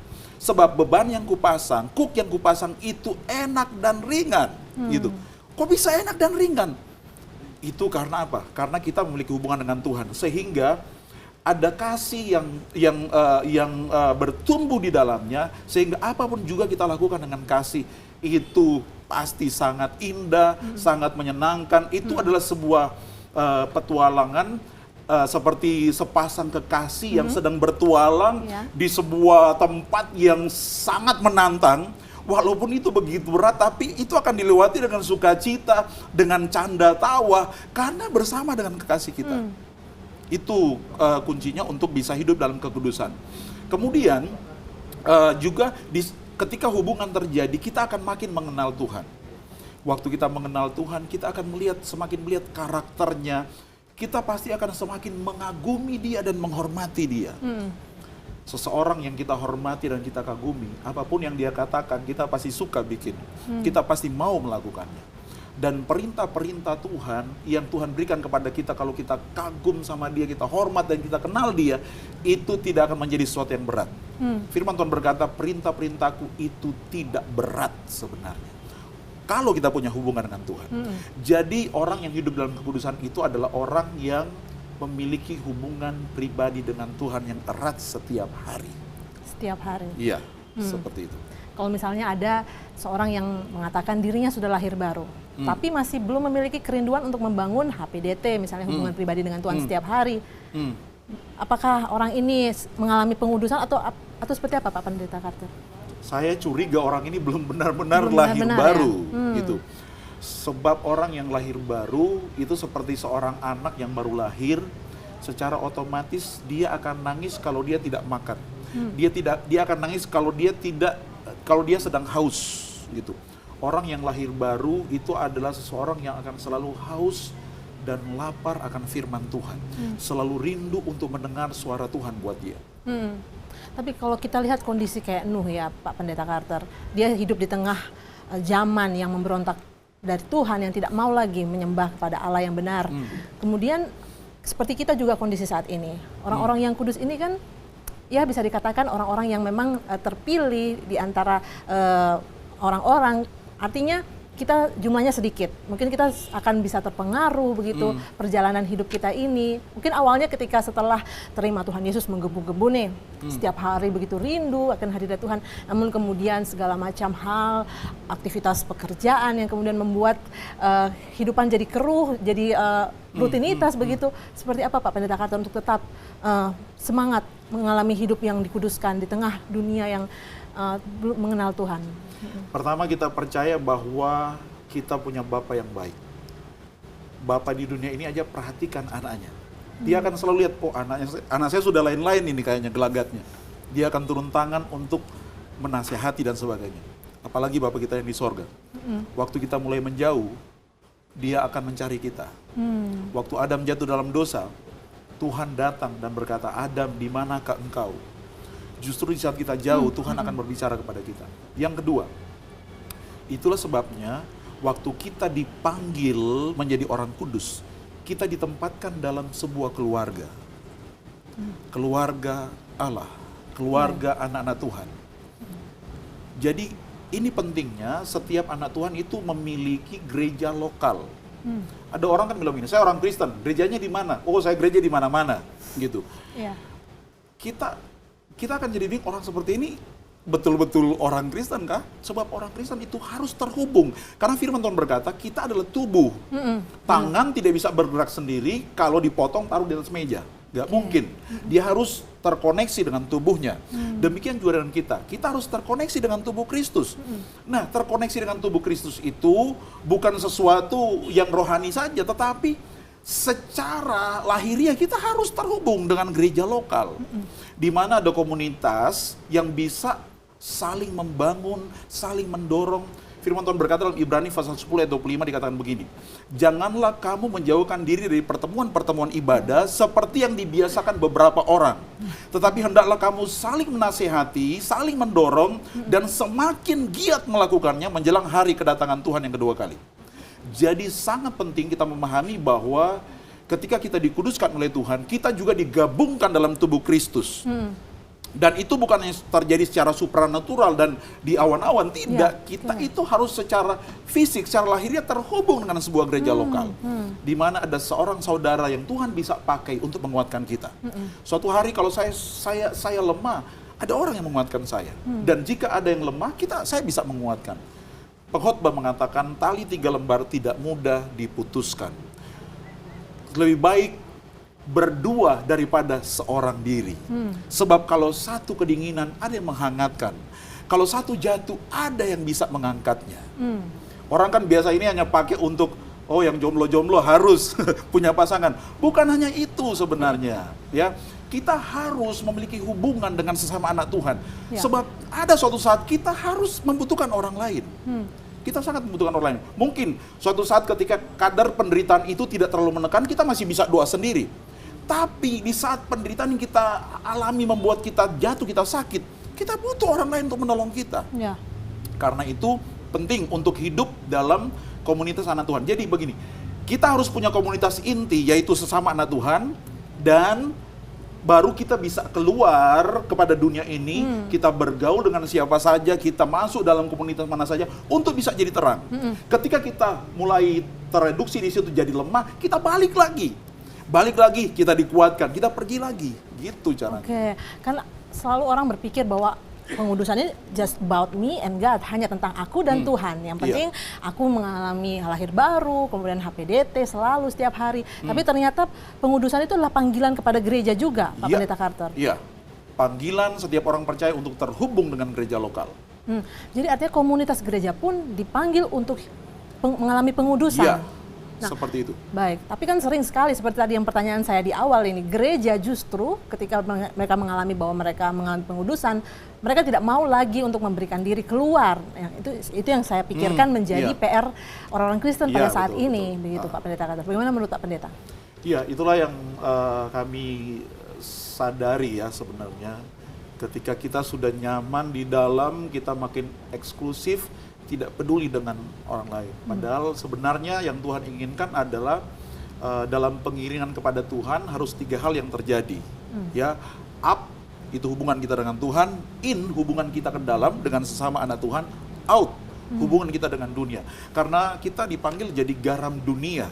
Sebab beban yang kupasang, kuk yang kupasang itu enak dan ringan." Gitu. Kok bisa enak dan ringan? Itu karena apa? Karena kita memiliki hubungan dengan Tuhan, sehingga ada kasih yang bertumbuh di dalamnya, sehingga apapun juga kita lakukan dengan kasih itu pasti sangat indah, sangat menyenangkan. Itu adalah sebuah petualangan seperti sepasang kekasih yang sedang bertualang Ya. di sebuah tempat yang sangat menantang. Walaupun itu begitu berat, tapi itu akan dilewati dengan sukacita, dengan canda tawa, karena bersama dengan kekasih kita. Itu kuncinya untuk bisa hidup dalam kekudusan. Kemudian juga ketika hubungan terjadi, kita akan makin mengenal Tuhan. Waktu kita mengenal Tuhan, kita akan semakin melihat karakternya. Kita pasti akan semakin mengagumi Dia dan menghormati Dia. Seseorang yang kita hormati dan kita kagumi, apapun yang dia katakan, kita pasti suka bikin. Kita pasti mau melakukannya. Dan perintah-perintah Tuhan yang Tuhan berikan kepada kita, kalau kita kagum sama Dia, kita hormat dan kita kenal Dia, itu tidak akan menjadi sesuatu yang berat. Firman Tuhan berkata, "Perintah-perintahku itu tidak berat sebenarnya." Kalau kita punya hubungan dengan Tuhan. Jadi orang yang hidup dalam kekudusan itu adalah orang yang memiliki hubungan pribadi dengan Tuhan yang erat setiap hari. Setiap hari. Iya, seperti itu. Kalau misalnya ada seorang yang mengatakan dirinya sudah lahir baru, tapi masih belum memiliki kerinduan untuk membangun HPDT, misalnya hubungan pribadi dengan Tuhan setiap hari, apakah orang ini mengalami pengudusan atau seperti apa, Pak Pendeta Carter? Saya curiga orang ini belum benar-benar Belum lahir benar-benar, baru, ya? gitu. Sebab orang yang lahir baru itu seperti seorang anak yang baru lahir, secara otomatis dia akan nangis kalau dia tidak makan. Dia akan nangis kalau dia sedang haus, gitu. Orang yang lahir baru itu adalah seseorang yang akan selalu haus dan lapar akan firman Tuhan. Selalu rindu untuk mendengar suara Tuhan buat dia. Tapi kalau kita lihat kondisi kayak Nuh ya, Pak Pendeta Carter, dia hidup di tengah zaman yang memberontak dari Tuhan, yang tidak mau lagi menyembah kepada Allah yang benar. Kemudian seperti kita juga kondisi saat ini, orang-orang yang kudus ini kan, ya bisa dikatakan orang-orang yang memang terpilih di antara orang-orang, artinya kita jumlahnya sedikit, mungkin kita akan bisa terpengaruh begitu perjalanan hidup kita ini. Mungkin awalnya ketika setelah terima Tuhan Yesus menggebu-gebu nih, setiap hari begitu rindu akan hadirat Tuhan, namun kemudian segala macam hal, aktivitas pekerjaan yang kemudian membuat kehidupan jadi keruh, jadi rutinitas begitu. Seperti apa Pak Pendeta Carter untuk tetap semangat mengalami hidup yang dikuduskan di tengah dunia yang belum mengenal Tuhan? Pertama, kita percaya bahwa kita punya Bapa yang baik. Bapa di dunia ini aja perhatikan anaknya. Dia akan selalu lihat, oh anak saya sudah lain-lain ini kayaknya gelagatnya. Dia akan turun tangan untuk menasihati dan sebagainya. Apalagi Bapa kita yang di sorga. Waktu kita mulai menjauh, Dia akan mencari kita. Waktu Adam jatuh dalam dosa, Tuhan datang dan berkata, "Adam, di manakah engkau?" Justru di saat kita jauh, Tuhan akan berbicara kepada kita. Yang kedua, itulah sebabnya waktu kita dipanggil menjadi orang kudus, kita ditempatkan dalam sebuah keluarga. Keluarga Allah, keluarga anak-anak Tuhan. Jadi ini pentingnya setiap anak Tuhan itu memiliki gereja lokal. Ada orang kan bilang gini, saya orang Kristen, gerejanya di mana? Oh, saya gereja di mana-mana, gitu. Iya. Kita akan jadi bingung, orang seperti ini betul-betul orang Kristen kah? Sebab orang Kristen itu harus terhubung. Karena firman Tuhan berkata, kita adalah tubuh. Tangan tidak bisa bergerak sendiri, kalau dipotong taruh di atas meja. Gak mungkin. Dia harus terkoneksi dengan tubuhnya. Demikian juga dengan kita. Kita harus terkoneksi dengan tubuh Kristus. Nah, terkoneksi dengan tubuh Kristus itu bukan sesuatu yang rohani saja, tetapi secara lahiriah kita harus terhubung dengan gereja lokal. Di mana ada komunitas yang bisa saling membangun, saling mendorong. Firman Tuhan berkata dalam Ibrani pasal 10 ayat 25 dikatakan begini. Janganlah kamu menjauhkan diri dari pertemuan-pertemuan ibadah seperti yang dibiasakan beberapa orang. Tetapi hendaklah kamu saling menasehati, saling mendorong, dan semakin giat melakukannya menjelang hari kedatangan Tuhan yang kedua kali. Jadi sangat penting kita memahami bahwa ketika kita dikuduskan oleh Tuhan, kita juga digabungkan dalam tubuh Kristus. Dan itu bukan yang terjadi secara supranatural dan di awan-awan, tidak. Kita itu harus secara fisik, secara lahiriah terhubung dengan sebuah gereja lokal. Di mana ada seorang saudara yang Tuhan bisa pakai untuk menguatkan kita. Suatu hari kalau saya lemah, ada orang yang menguatkan saya. Dan jika ada yang lemah, saya bisa menguatkan. Pengkhotbah mengatakan tali 3 lembar tidak mudah diputuskan. Lebih baik berdua daripada seorang diri. Sebab kalau satu kedinginan ada yang menghangatkan. Kalau satu jatuh ada yang bisa mengangkatnya. Orang kan biasa ini hanya pakai untuk yang jomblo-jomblo harus punya pasangan. Bukan hanya itu sebenarnya, ya. Kita harus memiliki hubungan dengan sesama anak Tuhan. Sebab ada suatu saat kita harus membutuhkan orang lain. Kita sangat membutuhkan orang lain. Mungkin suatu saat ketika kadar penderitaan itu tidak terlalu menekan, kita masih bisa doa sendiri. Tapi di saat penderitaan yang kita alami membuat kita jatuh, kita sakit, kita butuh orang lain untuk menolong kita. Karena itu penting untuk hidup dalam komunitas anak Tuhan. Jadi begini, kita harus punya komunitas inti, yaitu sesama anak Tuhan, dan baru kita bisa keluar kepada dunia ini, kita bergaul dengan siapa saja, kita masuk dalam komunitas mana saja untuk bisa jadi terang. Ketika kita mulai tereduksi di situ jadi lemah, kita balik lagi. Kita dikuatkan, kita pergi lagi. Gitu caranya. Oke, kan selalu orang berpikir bahwa pengudusan ini just about me and God, hanya tentang aku dan Tuhan. Yang penting aku mengalami lahir baru, kemudian HPDT selalu setiap hari. Tapi ternyata pengudusan itu adalah panggilan kepada gereja juga, Pak Pendeta Carter. Iya, panggilan setiap orang percaya untuk terhubung dengan gereja lokal. Jadi artinya komunitas gereja pun dipanggil untuk mengalami pengudusan. Seperti itu. Baik, tapi kan sering sekali seperti tadi yang pertanyaan saya di awal ini, gereja justru ketika mereka mengalami bahwa mereka mengalami pengudusan, mereka tidak mau lagi untuk memberikan diri keluar. Itu yang saya pikirkan menjadi PR orang-orang Kristen pada saat ini, begitu Pak Pendeta Carter. Bagaimana menurut Pak Pendeta? Iya, itulah yang kami sadari ya sebenarnya. Ketika kita sudah nyaman di dalam, kita makin eksklusif, tidak peduli dengan orang lain. Padahal sebenarnya yang Tuhan inginkan adalah dalam pengiringan kepada Tuhan harus 3 hal yang terjadi. Ya, up itu hubungan kita dengan Tuhan, in hubungan kita ke dalam dengan sesama anak Tuhan, out hubungan kita dengan dunia. Karena kita dipanggil jadi garam dunia,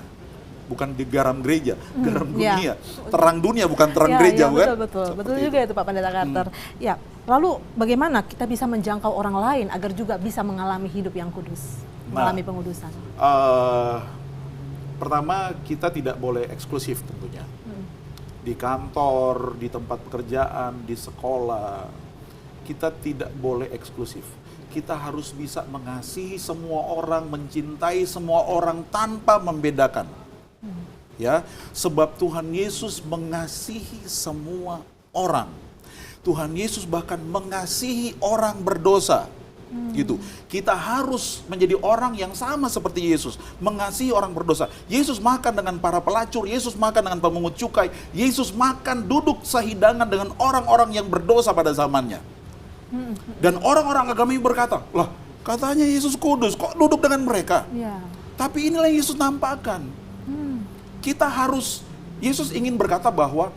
bukan di garam gereja, garam dunia. Terang dunia bukan terang gereja, bukan? Betul juga itu Pak Pendeta Carter. Ya, lalu bagaimana kita bisa menjangkau orang lain agar juga bisa mengalami hidup yang kudus, mengalami pengudusan? Pertama, kita tidak boleh eksklusif tentunya. Di kantor, di tempat pekerjaan, di sekolah, kita tidak boleh eksklusif. Kita harus bisa mengasihi semua orang, mencintai semua orang tanpa membedakan. Ya, sebab Tuhan Yesus mengasihi semua orang. Tuhan Yesus bahkan mengasihi orang berdosa. Gitu. Kita harus menjadi orang yang sama seperti Yesus, mengasihi orang berdosa. Yesus makan dengan para pelacur, Yesus makan dengan pemungut cukai, Yesus makan duduk sehidangan dengan orang-orang yang berdosa pada zamannya. Dan orang-orang agama ini berkata, "Lah, katanya Yesus kudus, kok duduk dengan mereka?" Tapi inilah yang Yesus nampakkan. Kita harus, Yesus ingin berkata bahwa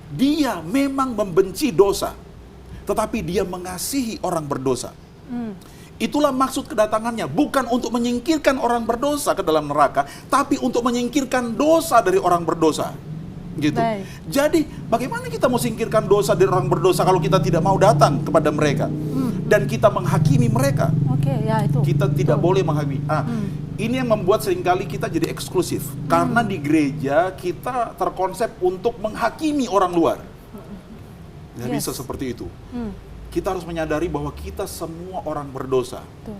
Dia memang membenci dosa, tetapi Dia mengasihi orang berdosa. Itulah maksud kedatangannya, bukan untuk menyingkirkan orang berdosa ke dalam neraka, tapi untuk menyingkirkan dosa dari orang berdosa. Gitu. Jadi, bagaimana kita mau singkirkan dosa dari orang berdosa kalau kita tidak mau datang kepada mereka? dan kita menghakimi mereka. Oke, ya itu. Kita tidak Betul. boleh menghakimi. Ini yang membuat seringkali kita jadi eksklusif. Karena di gereja kita terkonsep untuk menghakimi orang luar. Nggak Yes. bisa seperti itu. Kita harus menyadari bahwa kita semua orang berdosa. Betul.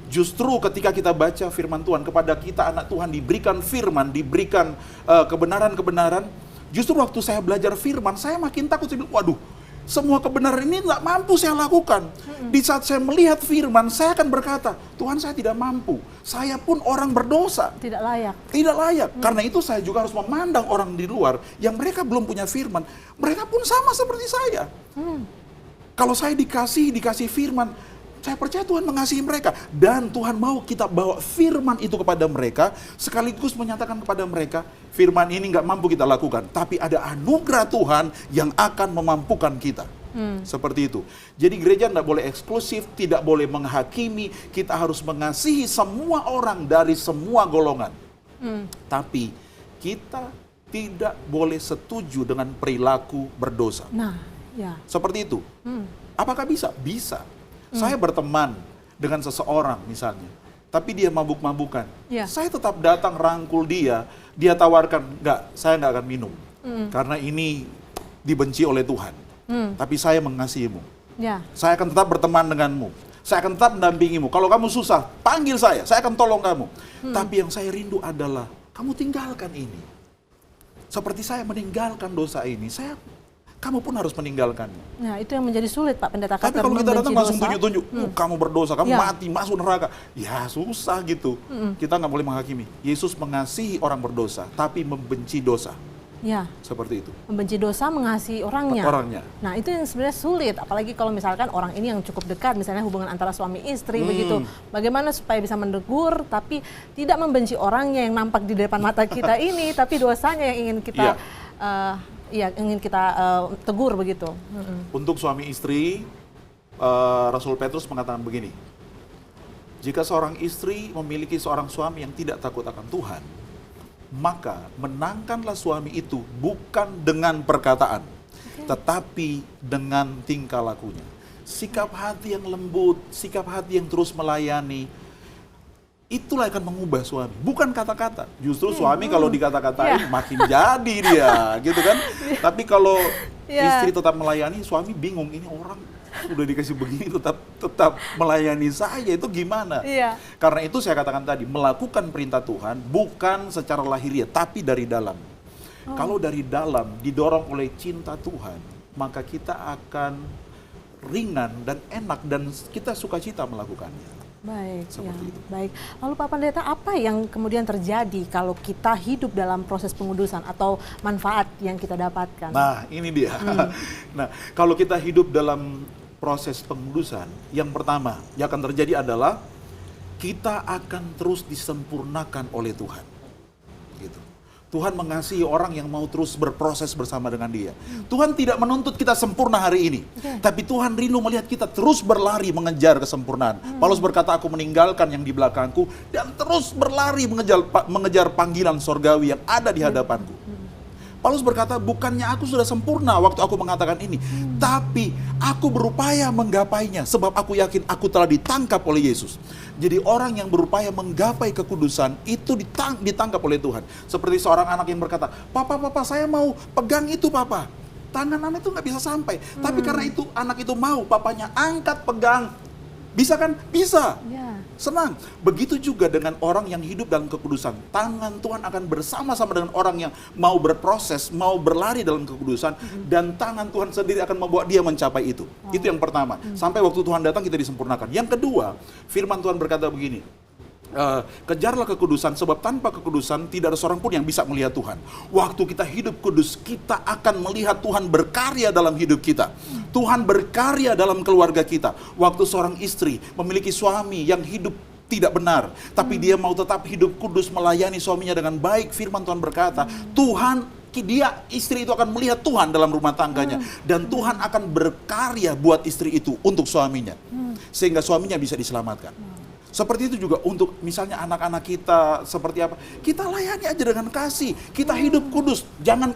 Justru ketika kita baca firman Tuhan, kepada kita anak Tuhan diberikan firman, diberikan kebenaran-kebenaran. Justru waktu saya belajar firman, saya makin takut. Saya bilang, waduh, semua kebenaran ini nggak mampu saya lakukan. Di saat saya melihat firman, saya akan berkata, Tuhan, saya tidak mampu. Saya pun orang berdosa. Tidak layak. Tidak layak. Karena itu saya juga harus memandang orang di luar yang mereka belum punya firman. Mereka pun sama seperti saya. Kalau saya dikasih firman, saya percaya Tuhan mengasihi mereka. Dan Tuhan mau kita bawa firman itu kepada mereka, sekaligus menyatakan kepada mereka, firman ini nggak mampu kita lakukan. Tapi ada anugerah Tuhan yang akan memampukan kita. Seperti itu. Jadi gereja tidak boleh eksklusif, tidak boleh menghakimi. Kita harus mengasihi semua orang dari semua golongan. Tapi kita tidak boleh setuju dengan perilaku berdosa. Nah, ya. Seperti itu. Apakah bisa? Bisa. Saya berteman dengan seseorang misalnya, tapi dia mabuk-mabukan. Ya. Saya tetap datang rangkul dia tawarkan, enggak, saya enggak akan minum. Karena ini dibenci oleh Tuhan. Tapi saya mengasihimu. Ya. Saya akan tetap berteman denganmu. Saya akan tetap mendampingimu. Kalau kamu susah, panggil saya akan tolong kamu. Tapi yang saya rindu adalah, kamu tinggalkan ini. Seperti saya meninggalkan dosa ini, kamu pun harus meninggalkannya. Nah, itu yang menjadi sulit, Pak Pendeta Tapi Carter, kalau kita datang membenci langsung dosa. tunjuk-tunjuk, kamu berdosa, kamu Ya. mati, masuk neraka. Ya susah gitu. Kita nggak boleh menghakimi. Yesus mengasihi orang berdosa, tapi membenci dosa. Ya, Seperti itu. membenci dosa, mengasihi orangnya. Orangnya. Nah, itu yang sebenarnya sulit, apalagi kalau misalkan orang ini yang cukup dekat, misalnya hubungan antara suami istri begitu. Bagaimana supaya bisa menegur, tapi tidak membenci orangnya yang nampak di depan mata kita ini, tapi dosanya yang ingin kita, ingin kita tegur begitu. Untuk suami istri, Rasul Petrus mengatakan begini, jika seorang istri memiliki seorang suami yang tidak takut akan Tuhan, maka menangkanlah suami itu bukan dengan perkataan, tetapi dengan tingkah lakunya. Sikap hati yang lembut, sikap hati yang terus melayani, itulah akan mengubah suami, bukan kata-kata. Justru suami kalau dikata-katain makin jadi dia, gitu kan. Tapi kalau istri tetap melayani, suami bingung, ini orang udah dikasih begini tetap melayani saya, itu gimana? Iya. Karena itu saya katakan tadi, melakukan perintah Tuhan bukan secara lahiriah, tapi dari dalam. Kalau dari dalam didorong oleh cinta Tuhan, maka kita akan ringan dan enak dan kita sukacita melakukannya. Baik, Seperti ya, itu. baik. Lalu Pak Pendeta, apa yang kemudian terjadi kalau kita hidup dalam proses pengudusan atau manfaat yang kita dapatkan? Nah, ini dia. Nah, kalau kita hidup dalam proses pengudusan, yang pertama yang akan terjadi adalah kita akan terus disempurnakan oleh Tuhan. Gitu. Tuhan mengasihi orang yang mau terus berproses bersama dengan Dia. Tuhan tidak menuntut kita sempurna hari ini, tapi Tuhan rindu melihat kita terus berlari mengejar kesempurnaan. Paulus berkata, aku meninggalkan yang di belakangku dan terus berlari mengejar panggilan sorgawi yang ada di hadapanku. Paulus berkata, bukannya aku sudah sempurna waktu aku mengatakan ini, tapi aku berupaya menggapainya, sebab aku yakin aku telah ditangkap oleh Yesus. Jadi orang yang berupaya menggapai kekudusan itu ditangkap oleh Tuhan. Seperti seorang anak yang berkata, papa saya mau pegang itu papa. Tangan anak itu nggak bisa sampai. Tapi karena itu anak itu mau, papanya angkat pegang. Bisa kan? Bisa. Ya. Senang. Begitu juga dengan orang yang hidup dalam kekudusan. Tangan Tuhan akan bersama-sama dengan orang yang mau berproses, mau berlari dalam kekudusan, dan tangan Tuhan sendiri akan membawa dia mencapai itu. Itu yang pertama. Sampai waktu Tuhan datang kita disempurnakan. Yang kedua, firman Tuhan berkata begini, kejarlah kekudusan, sebab tanpa kekudusan tidak ada seorang pun yang bisa melihat Tuhan. Waktu kita hidup kudus, kita akan melihat Tuhan berkarya dalam hidup kita. Tuhan berkarya dalam keluarga kita. Waktu seorang istri memiliki suami yang hidup tidak benar, tapi dia mau tetap hidup kudus, melayani suaminya dengan baik, firman Tuhan berkata, istri itu akan melihat Tuhan dalam rumah tangganya, dan Tuhan akan berkarya buat istri itu untuk suaminya, sehingga suaminya bisa diselamatkan. Seperti itu juga untuk misalnya anak-anak kita, seperti apa, kita layani aja dengan kasih, kita hidup kudus, jangan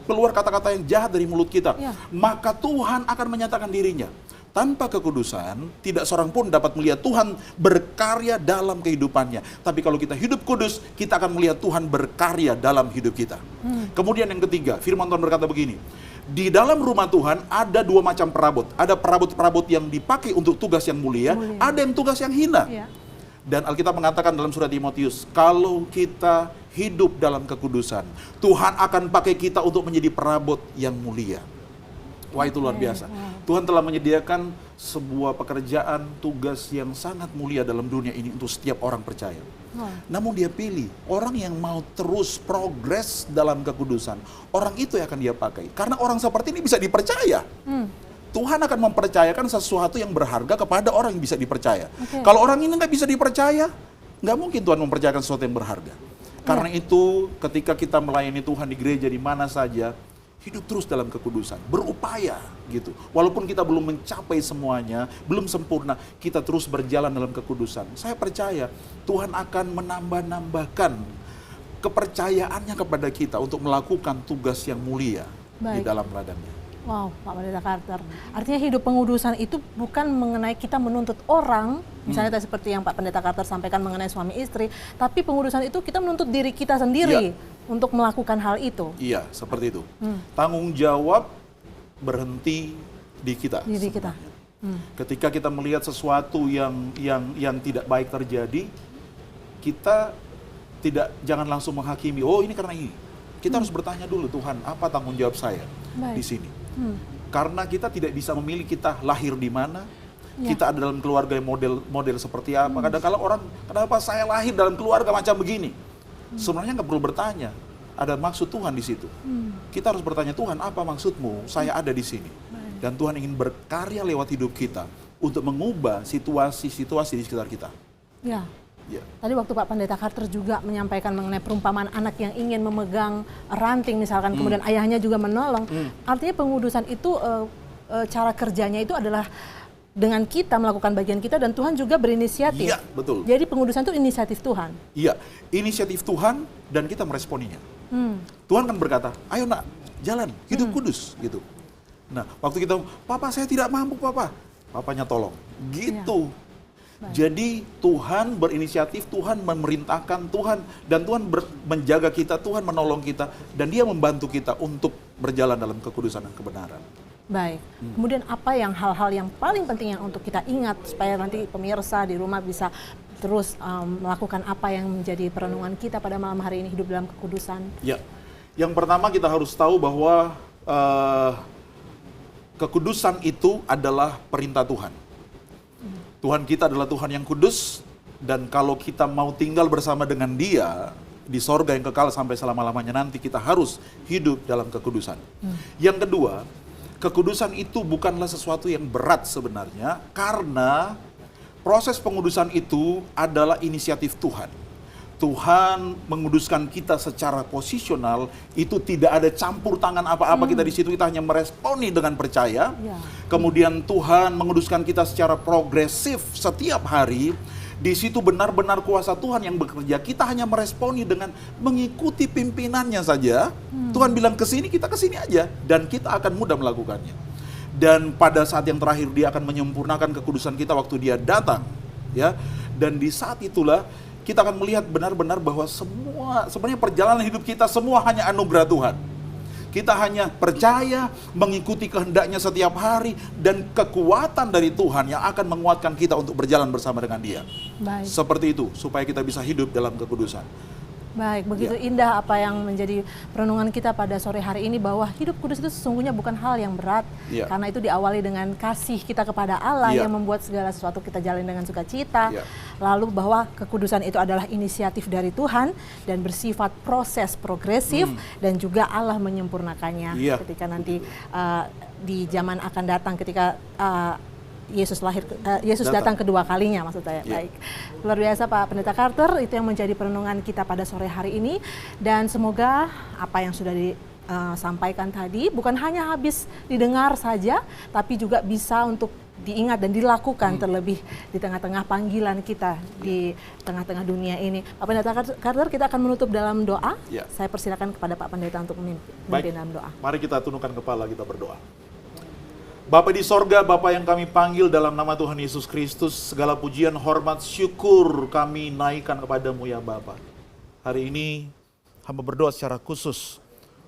keluar kata-kata yang jahat dari mulut kita, maka Tuhan akan menyatakan dirinya. Tanpa kekudusan, tidak seorang pun dapat melihat Tuhan berkarya dalam kehidupannya. Tapi kalau kita hidup kudus, kita akan melihat Tuhan berkarya dalam hidup kita. Kemudian yang ketiga, firman Tuhan berkata begini, di dalam rumah Tuhan ada dua macam perabot. Ada perabot-perabot yang dipakai untuk tugas yang mulia, ada yang tugas yang hina. Ya. Dan Alkitab mengatakan dalam surat Timotius, kalau kita hidup dalam kekudusan, Tuhan akan pakai kita untuk menjadi perabot yang mulia. Wah, itu luar biasa. Tuhan telah menyediakan sebuah pekerjaan, tugas yang sangat mulia dalam dunia ini untuk setiap orang percaya. Namun dia pilih orang yang mau terus progres dalam kekudusan. Orang itu yang akan dia pakai. Karena orang seperti ini bisa dipercaya. Tuhan akan mempercayakan sesuatu yang berharga kepada orang yang bisa dipercaya. Kalau orang ini nggak bisa dipercaya, nggak mungkin Tuhan mempercayakan sesuatu yang berharga. Karena itu, ketika kita melayani Tuhan di gereja di mana saja, hidup terus dalam kekudusan, berupaya gitu. Walaupun kita belum mencapai semuanya, belum sempurna, kita terus berjalan dalam kekudusan. Saya percaya Tuhan akan menambah-nambahkan kepercayaannya kepada kita untuk melakukan tugas yang mulia di dalam ladangnya. Wow, Pak Pendeta Carter. Artinya hidup pengudusan itu bukan mengenai kita menuntut orang, misalnya seperti yang Pak Pendeta Carter sampaikan mengenai suami istri, tapi pengudusan itu kita menuntut diri kita sendiri untuk melakukan hal itu. Iya, seperti itu. Tanggung jawab berhenti di kita. Diri kita. Ketika kita melihat sesuatu yang tidak baik terjadi, kita jangan langsung menghakimi. Oh, ini karena ini. Kita harus bertanya dulu, Tuhan, apa tanggung jawab saya di sini? Karena kita tidak bisa memilih kita lahir di mana, kita ada dalam keluarga yang model seperti apa. Kadang-kadang orang, kenapa saya lahir dalam keluarga macam begini? Sebenarnya nggak perlu bertanya, ada maksud Tuhan di situ. Kita harus bertanya, Tuhan, apa maksudmu? Saya ada di sini. Dan Tuhan ingin berkarya lewat hidup kita untuk mengubah situasi-situasi di sekitar kita. Ya. Tadi waktu Pak Pendeta Carter juga menyampaikan mengenai perumpamaan anak yang ingin memegang ranting misalkan, kemudian ayahnya juga menolong. Artinya pengudusan itu cara kerjanya itu adalah dengan kita melakukan bagian kita dan Tuhan juga berinisiatif. Iya, betul. Jadi pengudusan itu inisiatif Tuhan. Iya, inisiatif Tuhan dan kita meresponinya. Tuhan kan berkata, ayo nak, jalan, hidup kudus gitu. Nah, waktu kita, Papa saya tidak mampu Papa. Papanya tolong. Gitu. Jadi Tuhan berinisiatif, Tuhan memerintahkan, Tuhan menjaga kita, Tuhan menolong kita, dan Dia membantu kita untuk berjalan dalam kekudusan dan kebenaran. Baik. Kemudian apa yang hal-hal yang paling penting yang untuk kita ingat supaya nanti pemirsa di rumah bisa terus melakukan apa yang menjadi perenungan kita pada malam hari ini, hidup dalam kekudusan? Ya. Yang pertama kita harus tahu bahwa kekudusan itu adalah perintah Tuhan. Tuhan kita adalah Tuhan yang kudus, dan kalau kita mau tinggal bersama dengan Dia di sorga yang kekal sampai selama-lamanya nanti, kita harus hidup dalam kekudusan. Yang kedua, kekudusan itu bukanlah sesuatu yang berat sebenarnya, karena proses pengudusan itu adalah inisiatif Tuhan. Tuhan menguduskan kita secara posisional, itu tidak ada campur tangan apa-apa kita di situ, kita hanya meresponi dengan percaya. Kemudian Tuhan menguduskan kita secara progresif setiap hari. Di situ benar-benar kuasa Tuhan yang bekerja, kita hanya meresponi dengan mengikuti pimpinannya saja. Tuhan bilang ke sini, kita ke sini aja, dan kita akan mudah melakukannya. Dan pada saat yang terakhir Dia akan menyempurnakan kekudusan kita waktu Dia datang, ya. Dan di saat itulah kita akan melihat benar-benar bahwa sebenarnya perjalanan hidup kita semua hanya anugerah Tuhan. Kita hanya percaya, mengikuti kehendaknya setiap hari, dan kekuatan dari Tuhan yang akan menguatkan kita untuk berjalan bersama dengan Dia. Baik. Seperti itu, supaya kita bisa hidup dalam kekudusan. Baik, begitu indah apa yang menjadi perenungan kita pada sore hari ini, bahwa hidup kudus itu sesungguhnya bukan hal yang berat, karena itu diawali dengan kasih kita kepada Allah yang membuat segala sesuatu kita jalani dengan sukacita. Lalu bahwa kekudusan itu adalah inisiatif dari Tuhan dan bersifat proses progresif, dan juga Allah menyempurnakannya ketika nanti di zaman akan datang, ketika Yesus datang kedua kalinya, maksud saya. Baik, luar biasa Pak Pendeta Carter, itu yang menjadi perenungan kita pada sore hari ini, dan semoga apa yang sudah disampaikan tadi bukan hanya habis didengar saja, tapi juga bisa untuk diingat dan dilakukan terlebih di tengah-tengah panggilan kita di tengah-tengah dunia ini. Pak Pendeta Carter, kita akan menutup dalam doa. Saya persilakan kepada Pak Pendeta untuk memimpin dalam doa. Mari kita tundukkan kepala, kita berdoa. Bapa di sorga, Bapa yang kami panggil dalam nama Tuhan Yesus Kristus, segala pujian, hormat, syukur kami naikkan kepadamu ya Bapa. Hari ini hamba berdoa secara khusus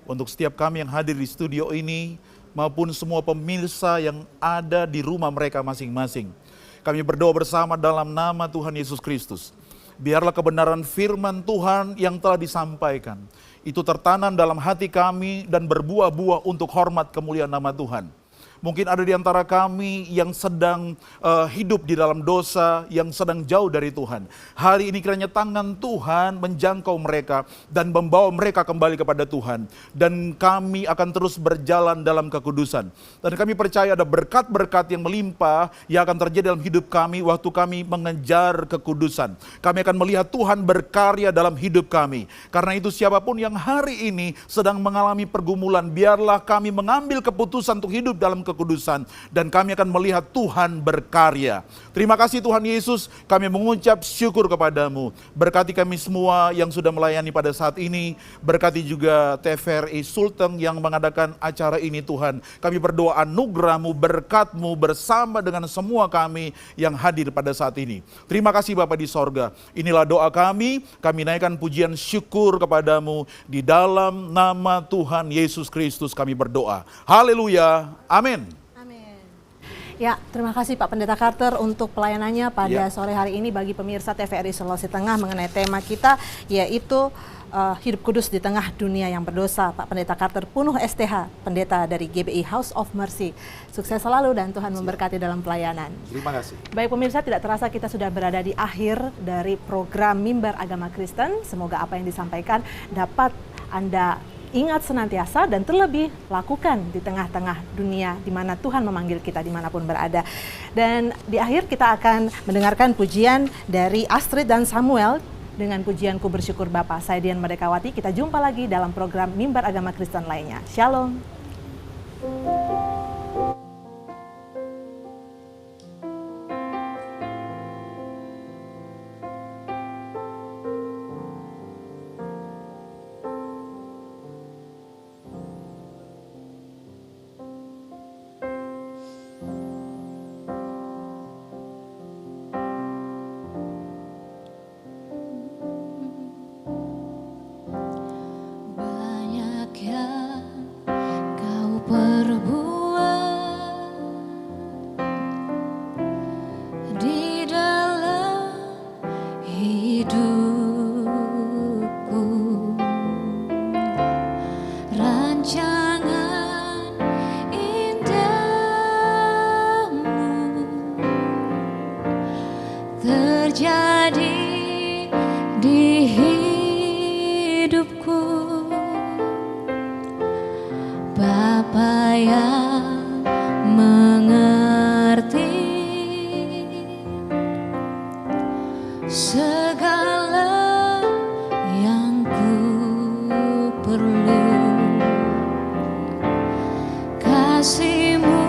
untuk setiap kami yang hadir di studio ini, maupun semua pemirsa yang ada di rumah mereka masing-masing. Kami berdoa bersama dalam nama Tuhan Yesus Kristus. Biarlah kebenaran firman Tuhan yang telah disampaikan, itu tertanam dalam hati kami dan berbuah-buah untuk hormat kemuliaan nama Tuhan. Mungkin ada di antara kami yang sedang hidup di dalam dosa, yang sedang jauh dari Tuhan. Hari ini kiranya tangan Tuhan menjangkau mereka dan membawa mereka kembali kepada Tuhan. Dan kami akan terus berjalan dalam kekudusan. Dan kami percaya ada berkat-berkat yang melimpah yang akan terjadi dalam hidup kami waktu kami mengejar kekudusan. Kami akan melihat Tuhan berkarya dalam hidup kami. Karena itu siapapun yang hari ini sedang mengalami pergumulan, biarlah kami mengambil keputusan untuk hidup dalam kekudusan, dan kami akan melihat Tuhan berkarya. Terima kasih Tuhan Yesus, kami mengucap syukur kepadamu. Berkati kami semua yang sudah melayani pada saat ini. Berkati juga TVRI Sulteng yang mengadakan acara ini Tuhan. Kami berdoa anugerah-Mu, berkat-Mu bersama dengan semua kami yang hadir pada saat ini. Terima kasih Bapa di sorga. Inilah doa kami naikkan pujian syukur kepadamu. Di dalam nama Tuhan Yesus Kristus kami berdoa. Haleluya. Amin. Ya, terima kasih Pak Pendeta Carter untuk pelayanannya pada sore hari ini bagi pemirsa TVRI Sulawesi Tengah mengenai tema kita, yaitu hidup kudus di tengah dunia yang berdosa. Pak Pendeta Carter Punuh STH, pendeta dari GBI House of Mercy. Sukses selalu dan Tuhan memberkati dalam pelayanan. Terima kasih. Baik pemirsa, tidak terasa kita sudah berada di akhir dari program Mimbar Agama Kristen. Semoga apa yang disampaikan dapat Anda ingat senantiasa dan terlebih lakukan di tengah-tengah dunia di mana Tuhan memanggil kita dimanapun berada. Dan di akhir kita akan mendengarkan pujian dari Astrid dan Samuel dengan pujianku bersyukur Bapa. Saya Dian Merdekawati, kita jumpa lagi dalam program Mimbar Agama Kristen lainnya. Shalom. Banyak yang kau perbuat di dalam hidupku. Rancangan indahmu terjadi di hidupku. Bapa yang mengerti segala yang ku perlu, kasih-Mu